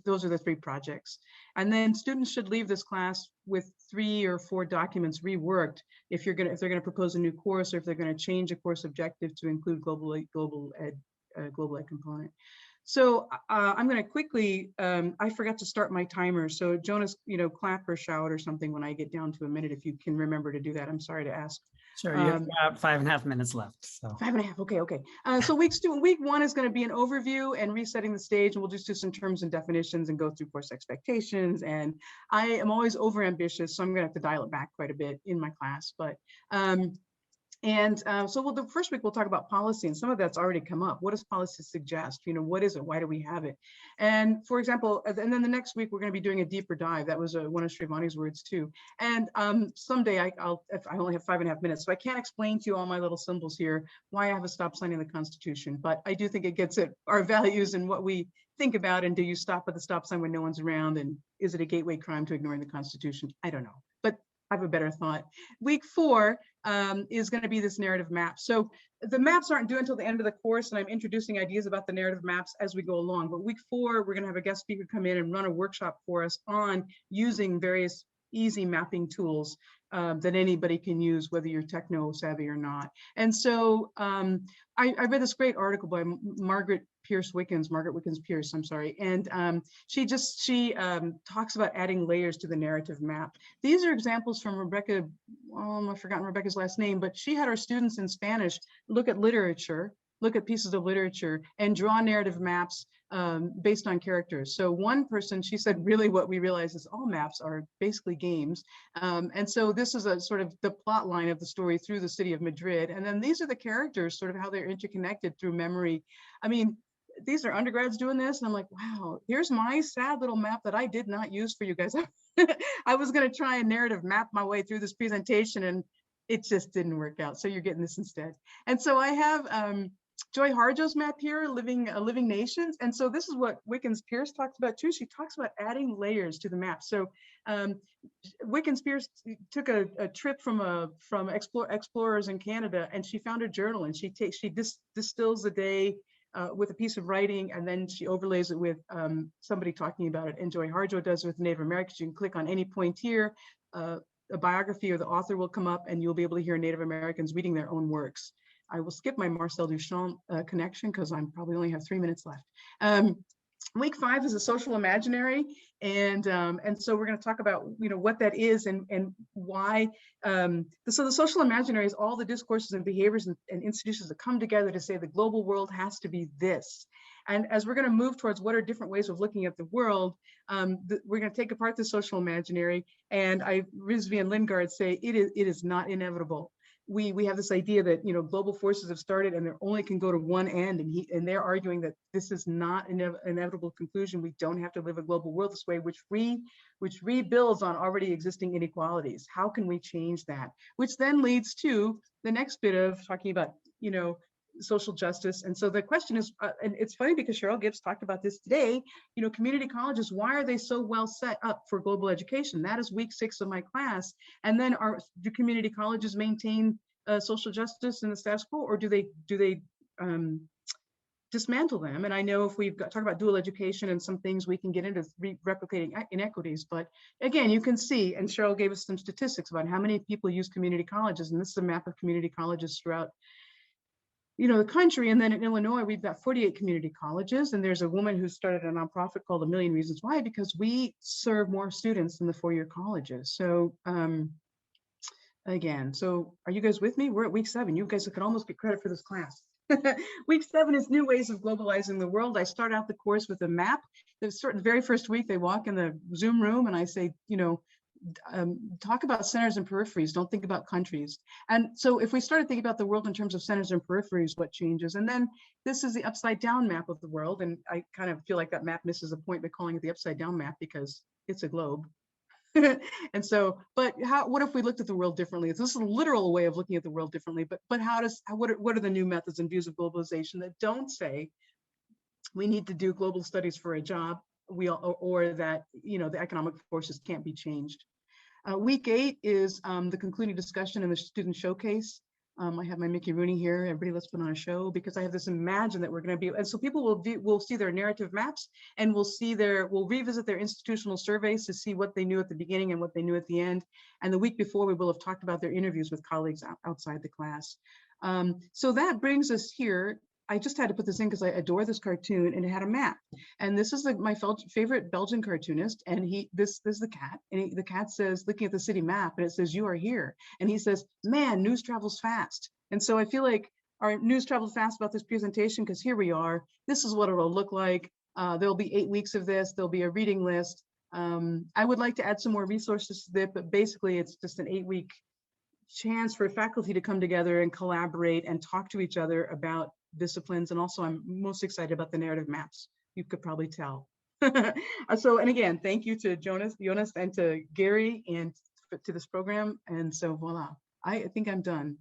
those are the 3 projects. And then students should leave this class with 3 or 4 documents reworked if they're going to propose a new course, or if they're going to change a course objective to include global ed component. So I'm going to quickly, I forgot to start my timer. So Jonas, clap or shout or something when I get down to a minute, if you can remember to do that. I'm sorry to ask. Sure, you have about 5.5 minutes left. So 5.5, okay. So week 1 is going to be an overview and resetting the stage, and we'll just do some terms and definitions and go through course expectations. And I am always over ambitious, so I'm going to have to dial it back quite a bit in my class. But so the first week we'll talk about policy, and some of that's already come up. What does policy suggest? What is it? Why do we have it? And for example, and then the next week we're going to be doing a deeper dive. That was one of Shrivani's words too. And someday if I only have 5.5 minutes, so I can't explain to you all my little symbols here why I have a stop sign in the Constitution. But I do think it gets at our values and what we think about. And do you stop at the stop sign when no one's around? And is it a gateway crime to ignoring the Constitution? I don't know, but I have a better thought. Week 4 is going to be this narrative map. So the maps aren't due until the end of the course, and I'm introducing ideas about the narrative maps as we go along. But week 4, we're going to have a guest speaker come in and run a workshop for us on using various easy mapping tools that anybody can use, whether you're techno savvy or not. And so I read this great article by Margaret Wickens Pierce, I'm sorry. And she talks about adding layers to the narrative map. These are examples from Rebecca, I've forgotten Rebecca's last name, but she had our students in Spanish look at literature, look at pieces of literature and draw narrative maps based on characters. So one person, she said, really what we realize is all maps are basically games. And so this is a sort of the plot line of the story through the city of Madrid. And then these are the characters, sort of how they're interconnected through memory. I mean, these are undergrads doing this. And I'm like, wow, here's my sad little map that I did not use for you guys. I was going to try and narrative map my way through this presentation and it just didn't work out. So you're getting this instead. And so I have Joy Harjo's map here, Living Nations. And so this is what Wickens Pierce talks about too. She talks about adding layers to the map. So Wickens Pierce took a trip from explorers in Canada, and she found a journal, and she distills a day with a piece of writing, and then she overlays it with somebody talking about it. And Joy Harjo does with Native Americans. You can click on any point here, a biography or the author will come up, and you'll be able to hear Native Americans reading their own works. I will skip my Marcel Duchamp connection because I probably only have 3 minutes left. Week 5 is a social imaginary, and so we're going to talk about what that is and why. So the social imaginary is all the discourses and behaviors and institutions that come together to say the global world has to be this. And as we're going to move towards what are different ways of looking at the world, we're going to take apart the social imaginary. And Rizvi and Lingard say it is not inevitable. We have this idea that global forces have started and they only can go to one end, and they're arguing that this is not an inevitable conclusion. We don't have to live a global world this way, which rebuilds on already existing inequalities. How can we change that? Which then leads to the next bit of talking about social justice. And so the question is, and it's funny because Cheryl Gibbs talked about this today, community colleges, why are they so well set up for global education? That is week 6 of my class. And then do community colleges maintain social justice in the status quo, or do they dismantle them? And I know if we've talk about dual education and some things, we can get into replicating inequities. But again, you can see, and Cheryl gave us some statistics about how many people use community colleges. And this is a map of community colleges throughout the country. And then in Illinois, we've got 48 community colleges. And there's a woman who started a nonprofit called A Million Reasons Why, because we serve more students than the 4-year colleges. So again, so are you guys with me? We're at week 7. You guys could almost get credit for this class. Week 7 is new ways of globalizing the world. I start out the course with a map. The very first week, they walk in the Zoom room and I say, talk about centers and peripheries, don't think about countries. And so if we started thinking about the world in terms of centers and peripheries, what changes? And then this is the upside down map of the world. And I kind of feel like that map misses the point by calling it the upside down map because it's a globe. And so, but what if we looked at the world differently? This is a literal way of looking at the world differently, but what are the new methods and views of globalization that don't say we need to do global studies for a job, or that the economic forces can't be changed. Week 8 is the concluding discussion in the student showcase. I have my Mickey Rooney here. Everybody, let's put on a show, because I have this imagine that we're going to be, and so people will see their narrative maps, and we'll revisit their institutional surveys to see what they knew at the beginning and what they knew at the end. And the week before, we will have talked about their interviews with colleagues outside the class. So that brings us here I just had to put this in because I adore this cartoon, and it had a map. And this is my favorite Belgian cartoonist, and this is the cat, and the cat says, looking at the city map, and it says, "You are here." And he says, "Man, news travels fast." And so I feel like our news traveled fast about this presentation, because here we are. This is what it'll look like. There'll be 8 weeks of this. There'll be a reading list. I would like to add some more resources to that, but basically it's just an 8-week chance for faculty to come together and collaborate and talk to each other about disciplines. And also I'm most excited about the narrative maps. You could probably tell. So, and again, thank you to Jonas and to Gary and to this program. And so voila, I think I'm done.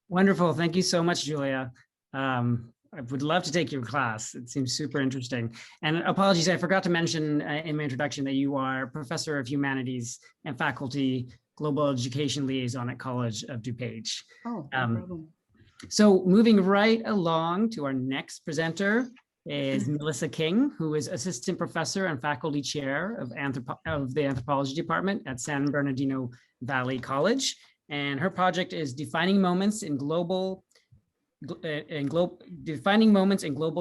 Wonderful. Thank you so much, Julia. I would love to take your class. It seems super interesting. And apologies, I forgot to mention in my introduction that you are Professor of Humanities and Faculty Global Education Liaison at College of DuPage. Oh, no problem. So moving right along to our next presenter is Melissa King, who is Assistant Professor and Faculty Chair of the Anthropology Department at San Bernardino Valley College. And her project is defining moments in global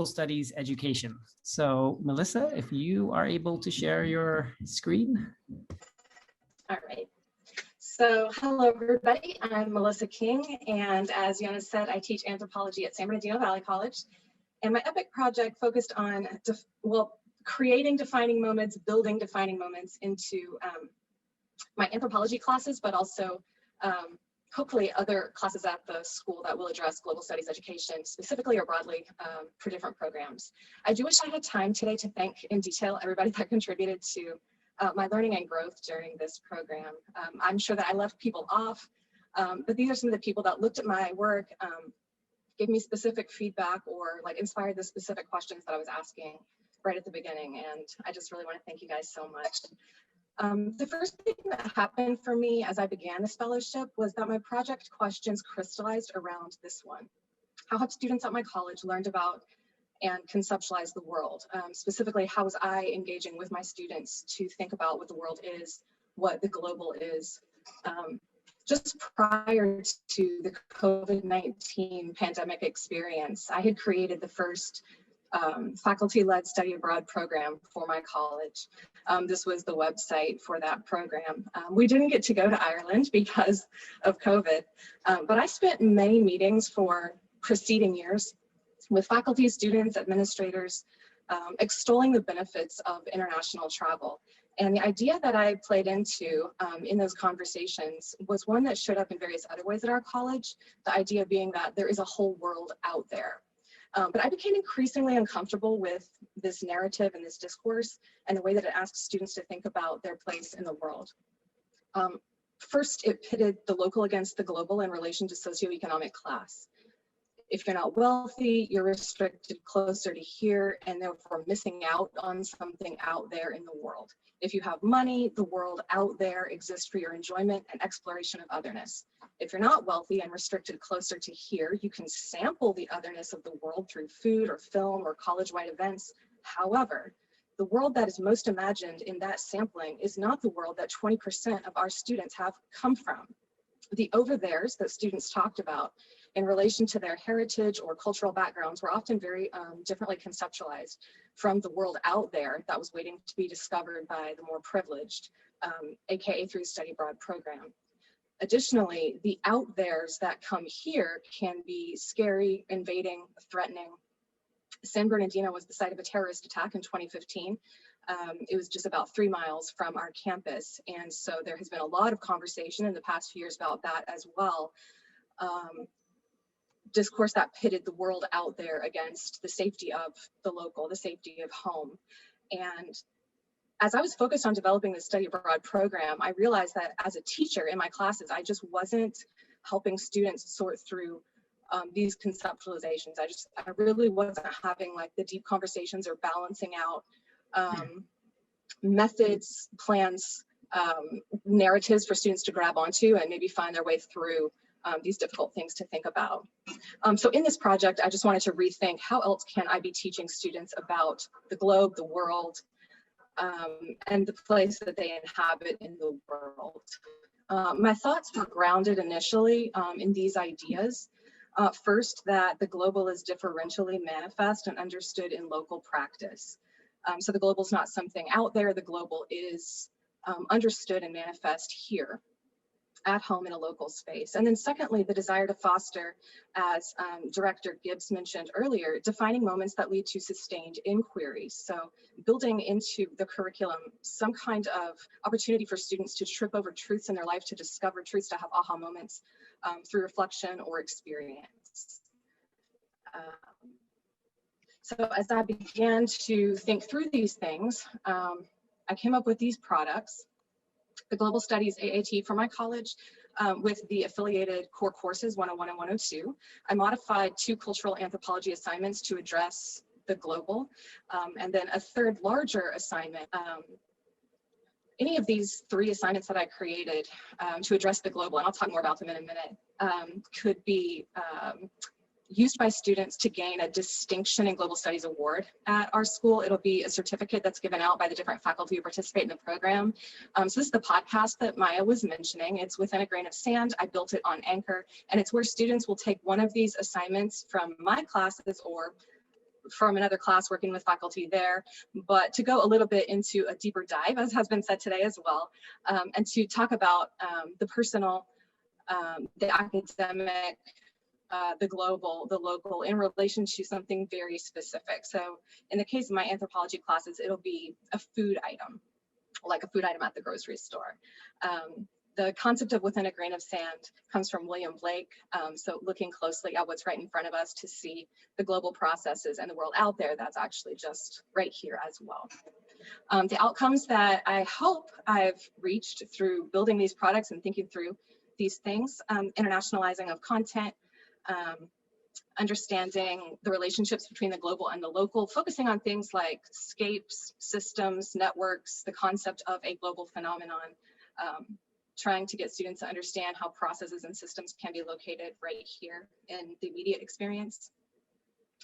studies education. So Melissa, if you are able to share your screen. All right. So hello, everybody. I'm Melissa King, and as Jonas said, I teach anthropology at San Bernardino Valley College. And my EPIC project focused on, creating defining moments, building defining moments into my anthropology classes, but also hopefully other classes at the school that will address global studies education, specifically or broadly for different programs. I do wish I had time today to thank in detail everybody that contributed to my learning and growth during this program. I'm sure that I left people off, but these are some of the people that looked at my work, gave me specific feedback, or like inspired the specific questions that I was asking right at the beginning. And I just really want to thank you guys so much. The first thing that happened for me as I began this fellowship was that my project questions crystallized around this one. How have students at my college learned about and conceptualize the world? Specifically, how was I engaging with my students to think about what the world is, what the global is? Just prior to the COVID-19 pandemic experience, I had created the first faculty-led study abroad program for my college. This was the website for that program. We didn't get to go to Ireland because of COVID, but I spent many meetings for preceding years with faculty, students, administrators, extolling the benefits of international travel. And the idea that I played into in those conversations was one that showed up in various other ways at our college, the idea being that there is a whole world out there. But I became increasingly uncomfortable with this narrative and this discourse and the way that it asks students to think about their place in the world. First, it pitted the local against the global in relation to socioeconomic class. If you're not wealthy, you're restricted closer to here and therefore missing out on something out there in the world. If you have money, the world out there exists for your enjoyment and exploration of otherness. If you're not wealthy and restricted closer to here, you can sample the otherness of the world through food or film or college-wide events. However, the world that is most imagined in that sampling is not the world that 20% of our students have come from. The over there's that students talked about in relation to their heritage or cultural backgrounds were often very differently conceptualized from the world out there that was waiting to be discovered by the more privileged, AKA through the study abroad program. Additionally, the out there's that come here can be scary, invading, threatening. San Bernardino was the site of a terrorist attack in 2015. It was just about 3 miles from our campus. And so there has been a lot of conversation in the past few years about that as well. Discourse that pitted the world out there against the safety of the local, the safety of home. And as I was focused on developing the study abroad program, I realized that as a teacher in my classes, I just wasn't helping students sort through these conceptualizations. I really wasn't having like the deep conversations or balancing out methods, plans, narratives for students to grab onto and maybe find their way through these difficult things to think about. So in this project, I just wanted to rethink how else can I be teaching students about the globe, the world, and the place that they inhabit in the world. My thoughts were grounded initially in these ideas, First, that the global is differentially manifest and understood in local practice. So the global is not something out there, the global is understood and manifest here at home in a local space. And then secondly, the desire to foster, as Director Gibbs mentioned earlier, defining moments that lead to sustained inquiries. So building into the curriculum some kind of opportunity for students to trip over truths in their life, to discover truths, to have aha moments through reflection or experience. So as I began to think through these things, I came up with these products. The Global Studies AAT for my college with the affiliated core courses 101 and 102. I modified 2 cultural anthropology assignments to address the global, and then a third larger assignment. Any of these 3 assignments that I created to address the global, and I'll talk more about them in a minute, could be used by students to gain a Distinction in Global Studies award at our school. It'll be a certificate that's given out by the different faculty who participate in the program. So this is the podcast that Maya was mentioning. It's Within a Grain of Sand. I built it on Anchor, and it's where students will take one of these assignments from my classes or from another class working with faculty there, but to go a little bit into a deeper dive, as has been said today as well, and to talk about the personal, the academic, the global, the local, in relation to something very specific. So in the case of my anthropology classes, it'll be a food item, like a food item at the grocery store. The concept of Within a Grain of Sand comes from William Blake. So looking closely at what's right in front of us to see the global processes and the world out there that's actually just right here as well. The outcomes that I hope I've reached through building these products and thinking through these things, internationalizing of content, understanding the relationships between the global and the local, focusing on things like scapes, systems, networks, the concept of a global phenomenon, trying to get students to understand how processes and systems can be located right here in the immediate experience.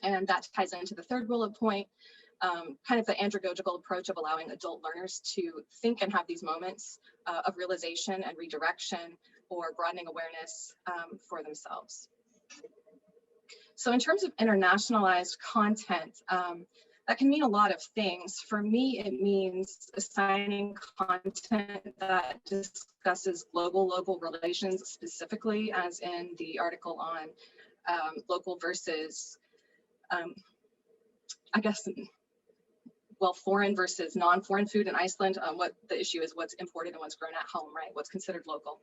And that ties into the third bullet point, kind of the andragogical approach of allowing adult learners to think and have these moments of realization and redirection or broadening awareness for themselves. So in terms of internationalized content, that can mean a lot of things. For me, it means assigning content that discusses global-local relations specifically, as in the article on local versus, I guess, well, foreign versus non-foreign food in Iceland. What the issue is, what's imported and what's grown at home, right? What's considered local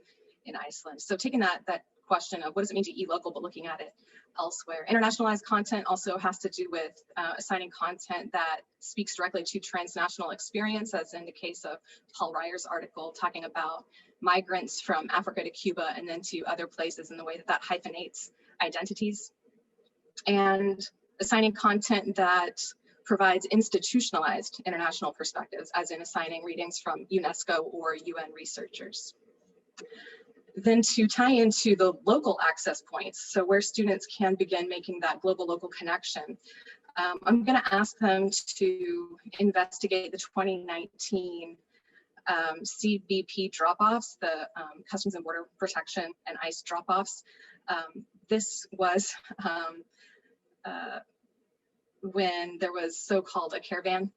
in Iceland. So taking that question of what does it mean to eat local, but looking at it elsewhere. Internationalized content also has to do with assigning content that speaks directly to transnational experience, as in the case of Paul Ryer's article talking about migrants from Africa to Cuba and then to other places, and the way that that hyphenates identities. And assigning content that provides institutionalized international perspectives, as in assigning readings from UNESCO or UN researchers. Then to tie into the local access points, so where students can begin making that global-local connection, I'm going to ask them to investigate the 2019 CBP drop-offs, the Customs and Border Protection and ICE drop-offs. This was when there was so-called a caravan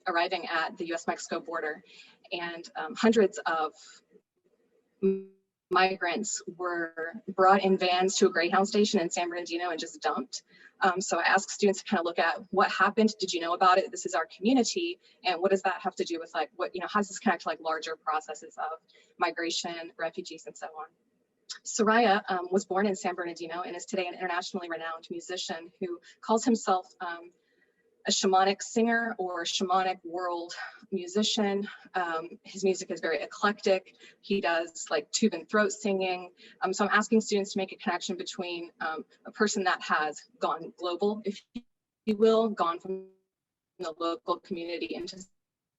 arriving at the US-Mexico border, and hundreds of migrants were brought in vans to a Greyhound station in San Bernardino and just dumped. So I asked students to kind of look at what happened. Did you know about it? This is our community. And what does that have to do with, like, what, how does this connect to like larger processes of migration, refugees, and so on? Soraya was born in San Bernardino and is today an internationally renowned musician who calls himself a shamanic singer or shamanic world musician. His music is very eclectic. He does like tube and throat singing. So I'm asking students to make a connection between a person that has gone global, if you will, gone from the local community into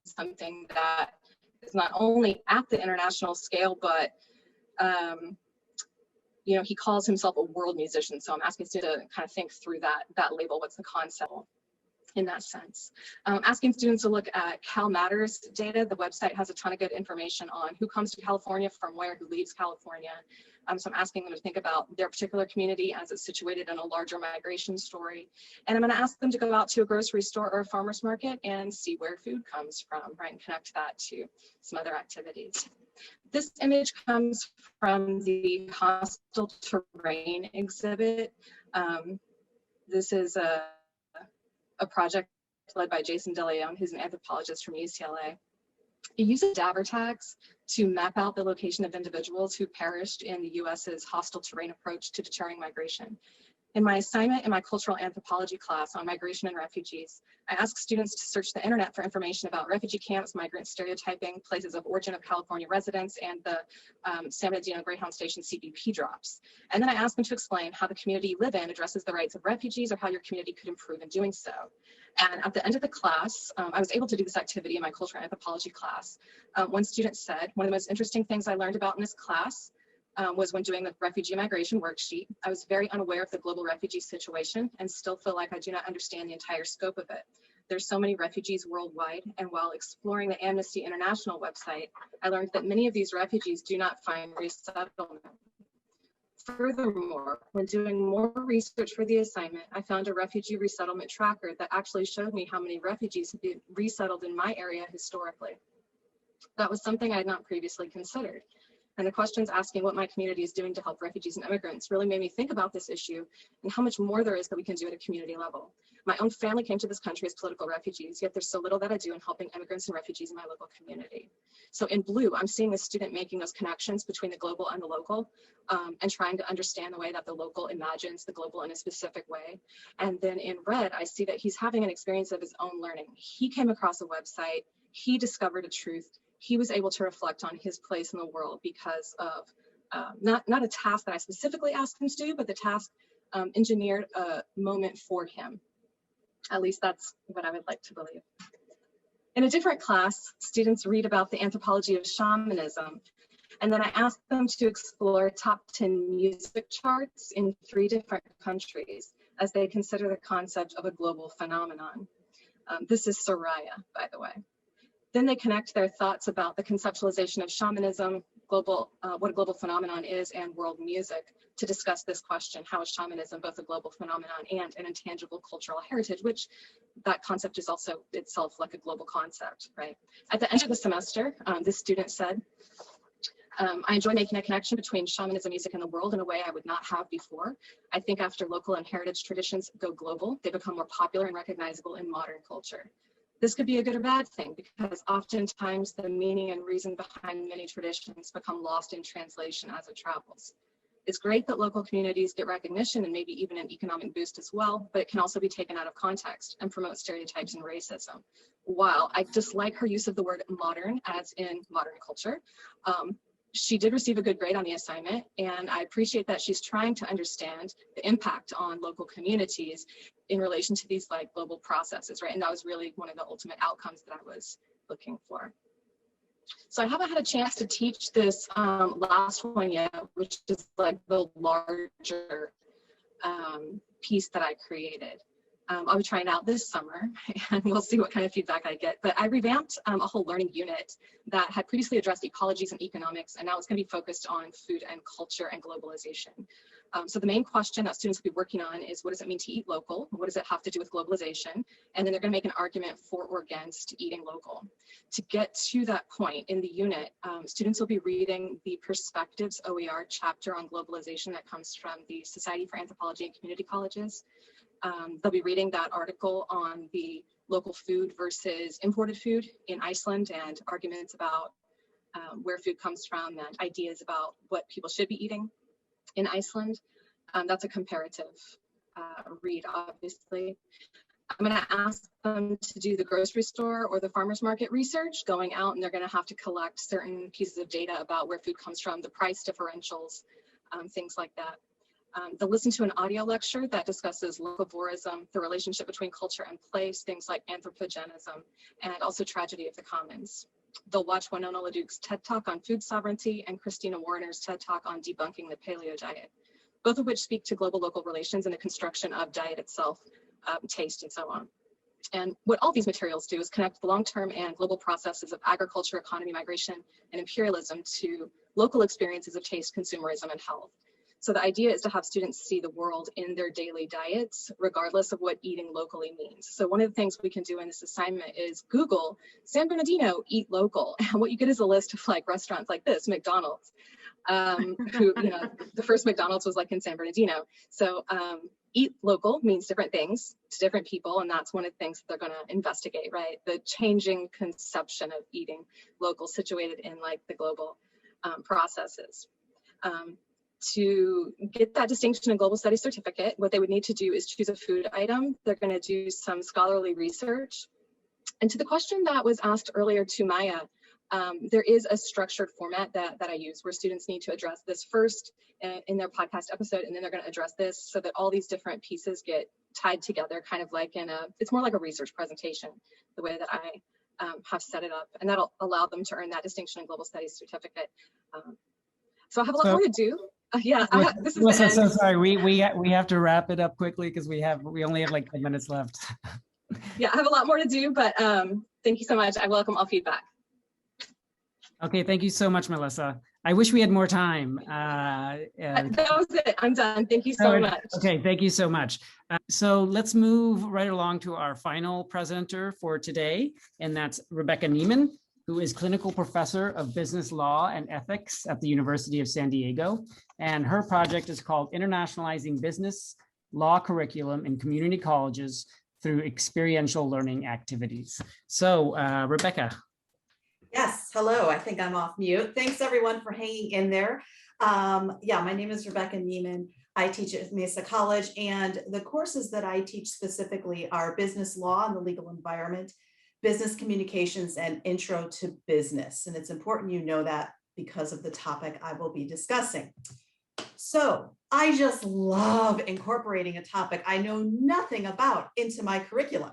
something that is not only at the international scale, but he calls himself a world musician. So I'm asking students to kind of think through that label. What's the concept in that sense? Asking students to look at Cal Matters data. The website has a ton of good information on who comes to California, from where, who leaves California, So I'm asking them to think about their particular community as it's situated in a larger migration story. And I'm going to ask them to go out to a grocery store or a farmer's market and see where food comes from, right, and connect that to some other activities. This image comes from the Hostile Terrain exhibit. This is a project led by Jason DeLeon, who's an anthropologist from UCLA. He uses Dabber tags to map out the location of individuals who perished in the US's hostile terrain approach to deterring migration. In my assignment in my cultural anthropology class on migration and refugees, I asked students to search the internet for information about refugee camps, migrant stereotyping, places of origin of California residents, and the San Bernardino Greyhound Station CBP drops. And then I asked them to explain how the community you live in addresses the rights of refugees or how your community could improve in doing so. And at the end of the class, I was able to do this activity in my cultural anthropology class. One student said, one of the most interesting things I learned about in this class was when doing the refugee migration worksheet. I was very unaware of the global refugee situation and still feel like I do not understand the entire scope of it. There's so many refugees worldwide, and while exploring the Amnesty International website, I learned that many of these refugees do not find resettlement. Furthermore, when doing more research for the assignment, I found a refugee resettlement tracker that actually showed me how many refugees had been resettled in my area historically. That was something I had not previously considered. And the questions asking what my community is doing to help refugees and immigrants really made me think about this issue and how much more there is that we can do at a community level. My own family came to this country as political refugees, yet there's so little that I do in helping immigrants and refugees in my local community. So in blue, I'm seeing the student making those connections between the global and the local, and trying to understand the way that the local imagines the global in a specific way. And then in red, I see that he's having an experience of his own learning. He came across a website, he discovered a truth, he was able to reflect on his place in the world because of not a task that I specifically asked him to do, but the task engineered a moment for him. At least that's what I would like to believe. In a different class, students read about the anthropology of shamanism, and then I asked them to explore top 10 music charts in 3 different countries as they consider the concept of a global phenomenon. This is Soraya, by the way. Then they connect their thoughts about the conceptualization of shamanism, what a global phenomenon is, and world music to discuss this question: how is shamanism both a global phenomenon and an intangible cultural heritage, which that concept is also itself like a global concept, right? At the end of the semester, this student said, I enjoy making a connection between shamanism music and the world in a way I would not have before. I think after local and heritage traditions go global, they become more popular and recognizable in modern culture. This could be a good or bad thing because oftentimes the meaning and reason behind many traditions become lost in translation as it travels. It's great that local communities get recognition and maybe even an economic boost as well, but it can also be taken out of context and promote stereotypes and racism. While I dislike her use of the word modern, as in modern culture, she did receive a good grade on the assignment, and I appreciate that she's trying to understand the impact on local communities in relation to these like global processes, right? And that was really one of the ultimate outcomes that I was looking for. So I haven't had a chance to teach this last one yet, which is like the larger piece that I created. I'll be trying out this summer and we'll see what kind of feedback I get. But I revamped a whole learning unit that had previously addressed ecologies and economics, and now it's going to be focused on food and culture and globalization. So the main question that students will be working on is, what does it mean to eat local? What does it have to do with globalization? And then they're going to make an argument for or against eating local. To get to that point in the unit, students will be reading the Perspectives OER chapter on globalization that comes from the Society for Anthropology and Community Colleges. They'll be reading that article on the local food versus imported food in Iceland and arguments about where food comes from and ideas about what people should be eating in Iceland. That's a comparative read, obviously. I'm going to ask them to do the grocery store or the farmer's market research, going out, and they're going to have to collect certain pieces of data about where food comes from, the price differentials, things like that. They'll listen to an audio lecture that discusses locavorism, the relationship between culture and place, things like anthropogenism, and also tragedy of the commons. They'll watch Winona LaDuke's TED Talk on food sovereignty and Christina Warner's TED Talk on debunking the paleo diet, both of which speak to global-local relations and the construction of diet itself, taste, and so on. And what all these materials do is connect the long-term and global processes of agriculture, economy, migration, and imperialism to local experiences of taste, consumerism, and health. So the idea is to have students see the world in their daily diets, regardless of what eating locally means. So one of the things we can do in this assignment is Google San Bernardino, eat local. And what you get is a list of like restaurants like this, McDonald's, who, you know, the first McDonald's was like in San Bernardino. So eat local means different things to different people. And that's one of the things that they're going to investigate, right? The changing conception of eating local situated in like the global processes. To get that distinction in global studies certificate, what they would need to do is choose a food item. They're going to do some scholarly research. And to the question that was asked earlier to Maya, there is a structured format that I use where students need to address this first in their podcast episode, and then they're going to address this so that all these different pieces get tied together, kind of like it's more like a research presentation, the way that I have set it up, and that'll allow them to earn that distinction in global studies certificate. So I have a lot more to do. Yeah, this is the end. So sorry, we have to wrap it up quickly because we only have like 10 minutes left. Yeah, I have a lot more to do, but thank you so much. I welcome all feedback. Okay, thank you so much, Melissa. I wish we had more time. That was it. I'm done. Thank you so much. Okay, thank you so much. So let's move right along to our final presenter for today, and that's Rebecca Niemann, who is clinical professor of business law and ethics at the University of San Diego. And her project is called Internationalizing Business Law Curriculum in Community Colleges through Experiential Learning Activities. So Rebecca. Yes, hello, I think I'm off mute. Thanks everyone for hanging in there. Yeah, my name is Rebecca Niemann. I teach at Mesa College, and the courses that I teach specifically are business law and the legal environment, business communications, and intro to business. And it's important you know that because of the topic I will be discussing. So I just love incorporating a topic I know nothing about into my curriculum.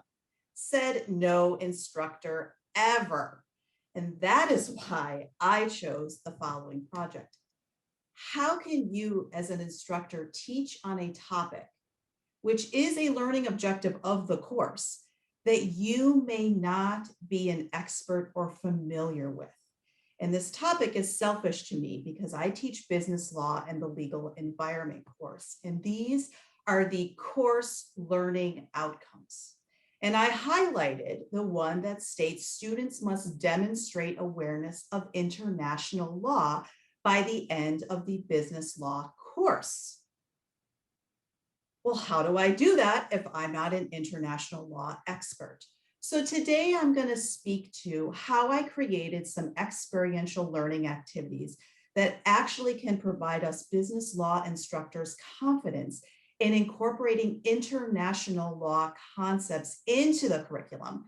Said no instructor ever. And that is why I chose the following project. How can you as an instructor teach on a topic, which is a learning objective of the course, that you may not be an expert or familiar with? And this topic is selfish to me because I teach business law and the legal environment course. And these are the course learning outcomes. And I highlighted the one that states students must demonstrate awareness of international law by the end of the business law course. Well, how do I do that if I'm not an international law expert? So today I'm going to speak to how I created some experiential learning activities that actually can provide us business law instructors confidence in incorporating international law concepts into the curriculum,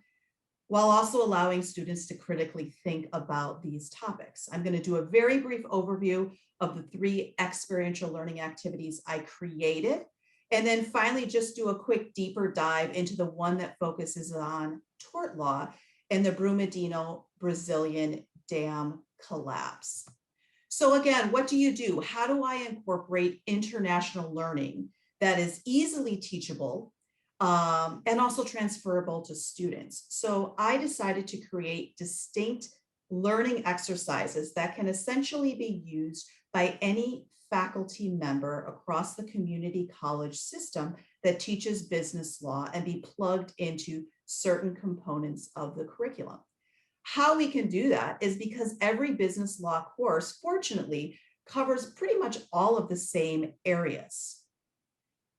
while also allowing students to critically think about these topics. I'm going to do a very brief overview of the 3 experiential learning activities I created, and then finally just do a quick deeper dive into the one that focuses on tort law and the Brumadinho Brazilian dam collapse. So again, what do you do? How do I incorporate international learning that is easily teachable and also transferable to students? So I decided to create distinct learning exercises that can essentially be used by any faculty member across the community college system that teaches business law and be plugged into certain components of the curriculum. How we can do that is because every business law course, fortunately, covers pretty much all of the same areas.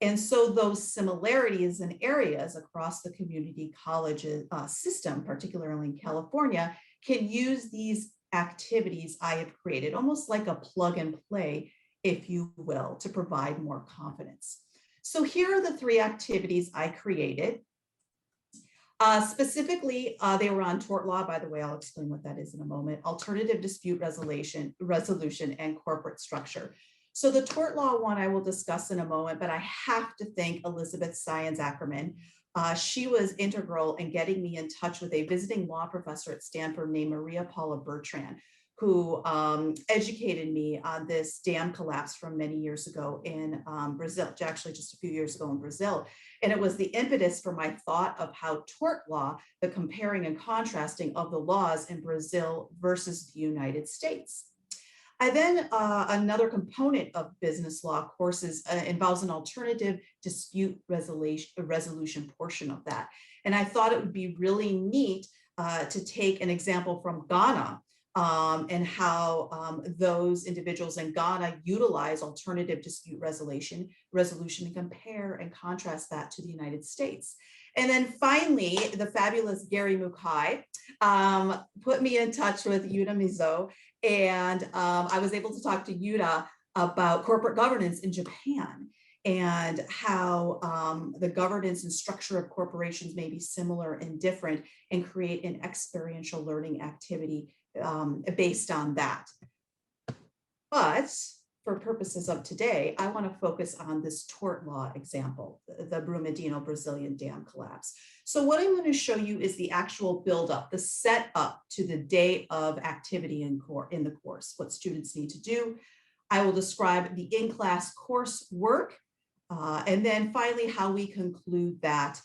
And so those similarities in areas across the community college system, particularly in California, can use these activities I have created, almost like a plug and play, if you will, to provide more confidence. So here are the 3 activities I created. Specifically, they were on tort law. By the way, I'll explain what that is in a moment. Alternative dispute resolution, and corporate structure. So the tort law one I will discuss in a moment, but I have to thank Elizabeth Syons Ackerman. She was integral in getting me in touch with a visiting law professor at Stanford named Maria Paula Bertrand, who educated me on this dam collapse from many years ago in Brazil, actually just a few years ago in Brazil. And it was the impetus for my thought of how tort law, the comparing and contrasting of the laws in Brazil versus the United States. I then, another component of business law courses involves an alternative dispute resolution portion of that. And I thought it would be really neat to take an example from Ghana and how those individuals in Ghana utilize alternative dispute resolution and compare and contrast that to the United States. And then finally, the fabulous Gary Mukai put me in touch with Yuta Mizo, and I was able to talk to Yuta about corporate governance in Japan and how the governance and structure of corporations may be similar and different, and create an experiential learning activity based on that. But for purposes of today, I want to focus on this tort law example, the Brumadinho Brazilian dam collapse. So what I'm going to show you is the actual buildup, the setup to the day of activity in the course, what students need to do. I will describe the in-class course work, and then finally how we conclude that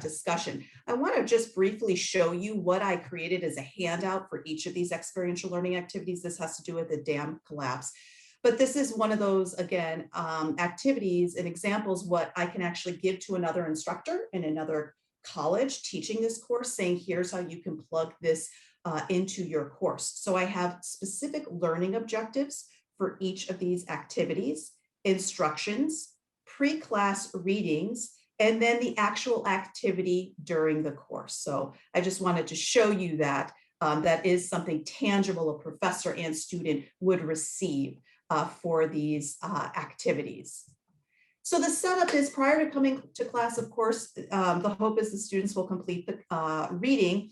discussion. I want to just briefly show you what I created as a handout for each of these experiential learning activities. This has to do with the dam collapse. But this is one of those, again, activities and examples what I can actually give to another instructor in another college teaching this course, saying, here's how you can plug this into your course. So I have specific learning objectives for each of these activities, instructions, pre-class readings, and then the actual activity during the course. So I just wanted to show you that that is something tangible a professor and student would receive for these activities. So the setup is, prior to coming to class, of course, the hope is the students will complete the reading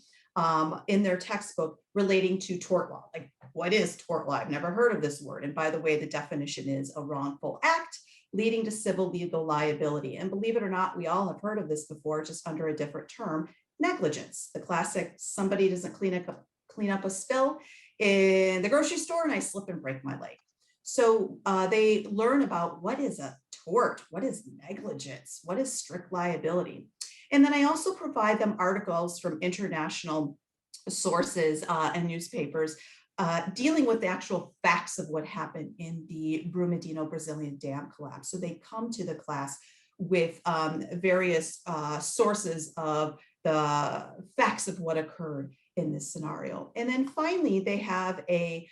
in their textbook relating to tort law. Like, what is tort law? I've never heard of this word. And by the way, the definition is a wrongful act leading to civil legal liability. And believe it or not, we all have heard of this before, just under a different term, negligence. The classic, somebody doesn't clean up a spill in the grocery store and I slip and break my leg. So they learn about what is a tort, what is negligence, what is strict liability. And then I also provide them articles from international sources and newspapers dealing with the actual facts of what happened in the Brumadinho Brazilian dam collapse. So they come to the class with various sources of the facts of what occurred in this scenario. And then finally, they have a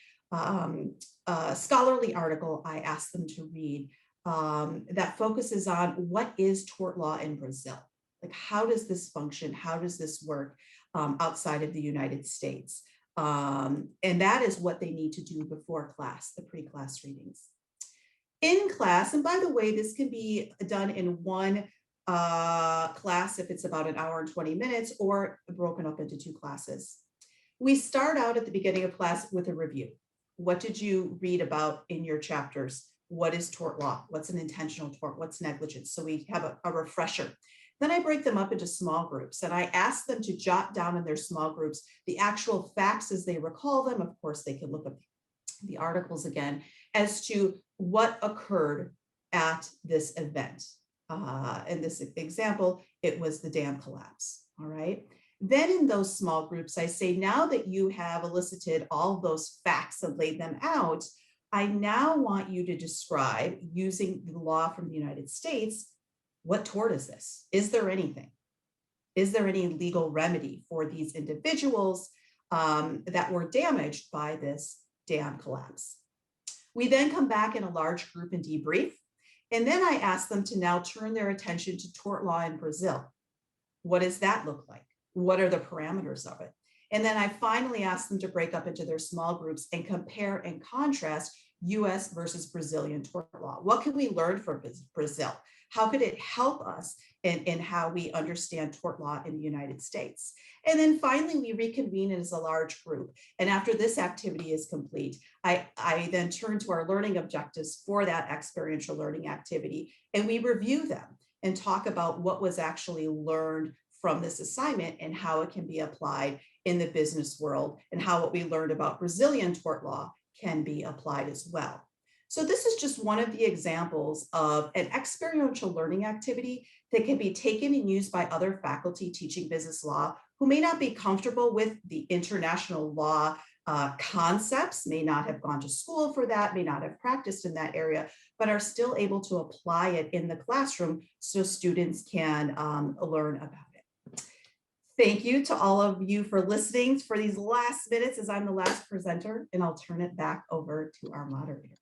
scholarly article I asked them to read that focuses on what is tort law in Brazil. Like, how does this function? How does this work outside of the United States? And that is what they need to do before class, the pre-class readings. In class, and by the way, this can be done in one class if it's about an hour and 20 minutes, or broken up into two classes. We start out at the beginning of class with a review. What did you read about in your chapters? What is tort law? What's an intentional tort? What's negligence? So we have a refresher. Then I break them up into small groups and I ask them to jot down in their small groups the actual facts as they recall them. Of course, they can look up the articles again as to what occurred at this event. In this example, it was the dam collapse, all right? Then in those small groups, I say, now that you have elicited all those facts and laid them out, I now want you to describe, using the law from the United States, what tort is this? Is there anything? Is there any legal remedy for these individuals that were damaged by this dam collapse? We then come back in a large group and debrief. And then I ask them to now turn their attention to tort law in Brazil. What does that look like? What are the parameters of it? And then I finally ask them to break up into their small groups and compare and contrast US versus Brazilian tort law. What can we learn from Brazil? How could it help us in how we understand tort law in the United States? And then finally, we reconvene as a large group. And after this activity is complete, I then turn to our learning objectives for that experiential learning activity, and we review them and talk about what was actually learned from this assignment and how it can be applied in the business world, and how what we learned about Brazilian tort law can be applied as well. So this is just one of the examples of an experiential learning activity that can be taken and used by other faculty teaching business law who may not be comfortable with the international law concepts, may not have gone to school for that, may not have practiced in that area, but are still able to apply it in the classroom so students can learn about it. Thank you to all of you for listening for these last minutes as I'm the last presenter, and I'll turn it back over to our moderator.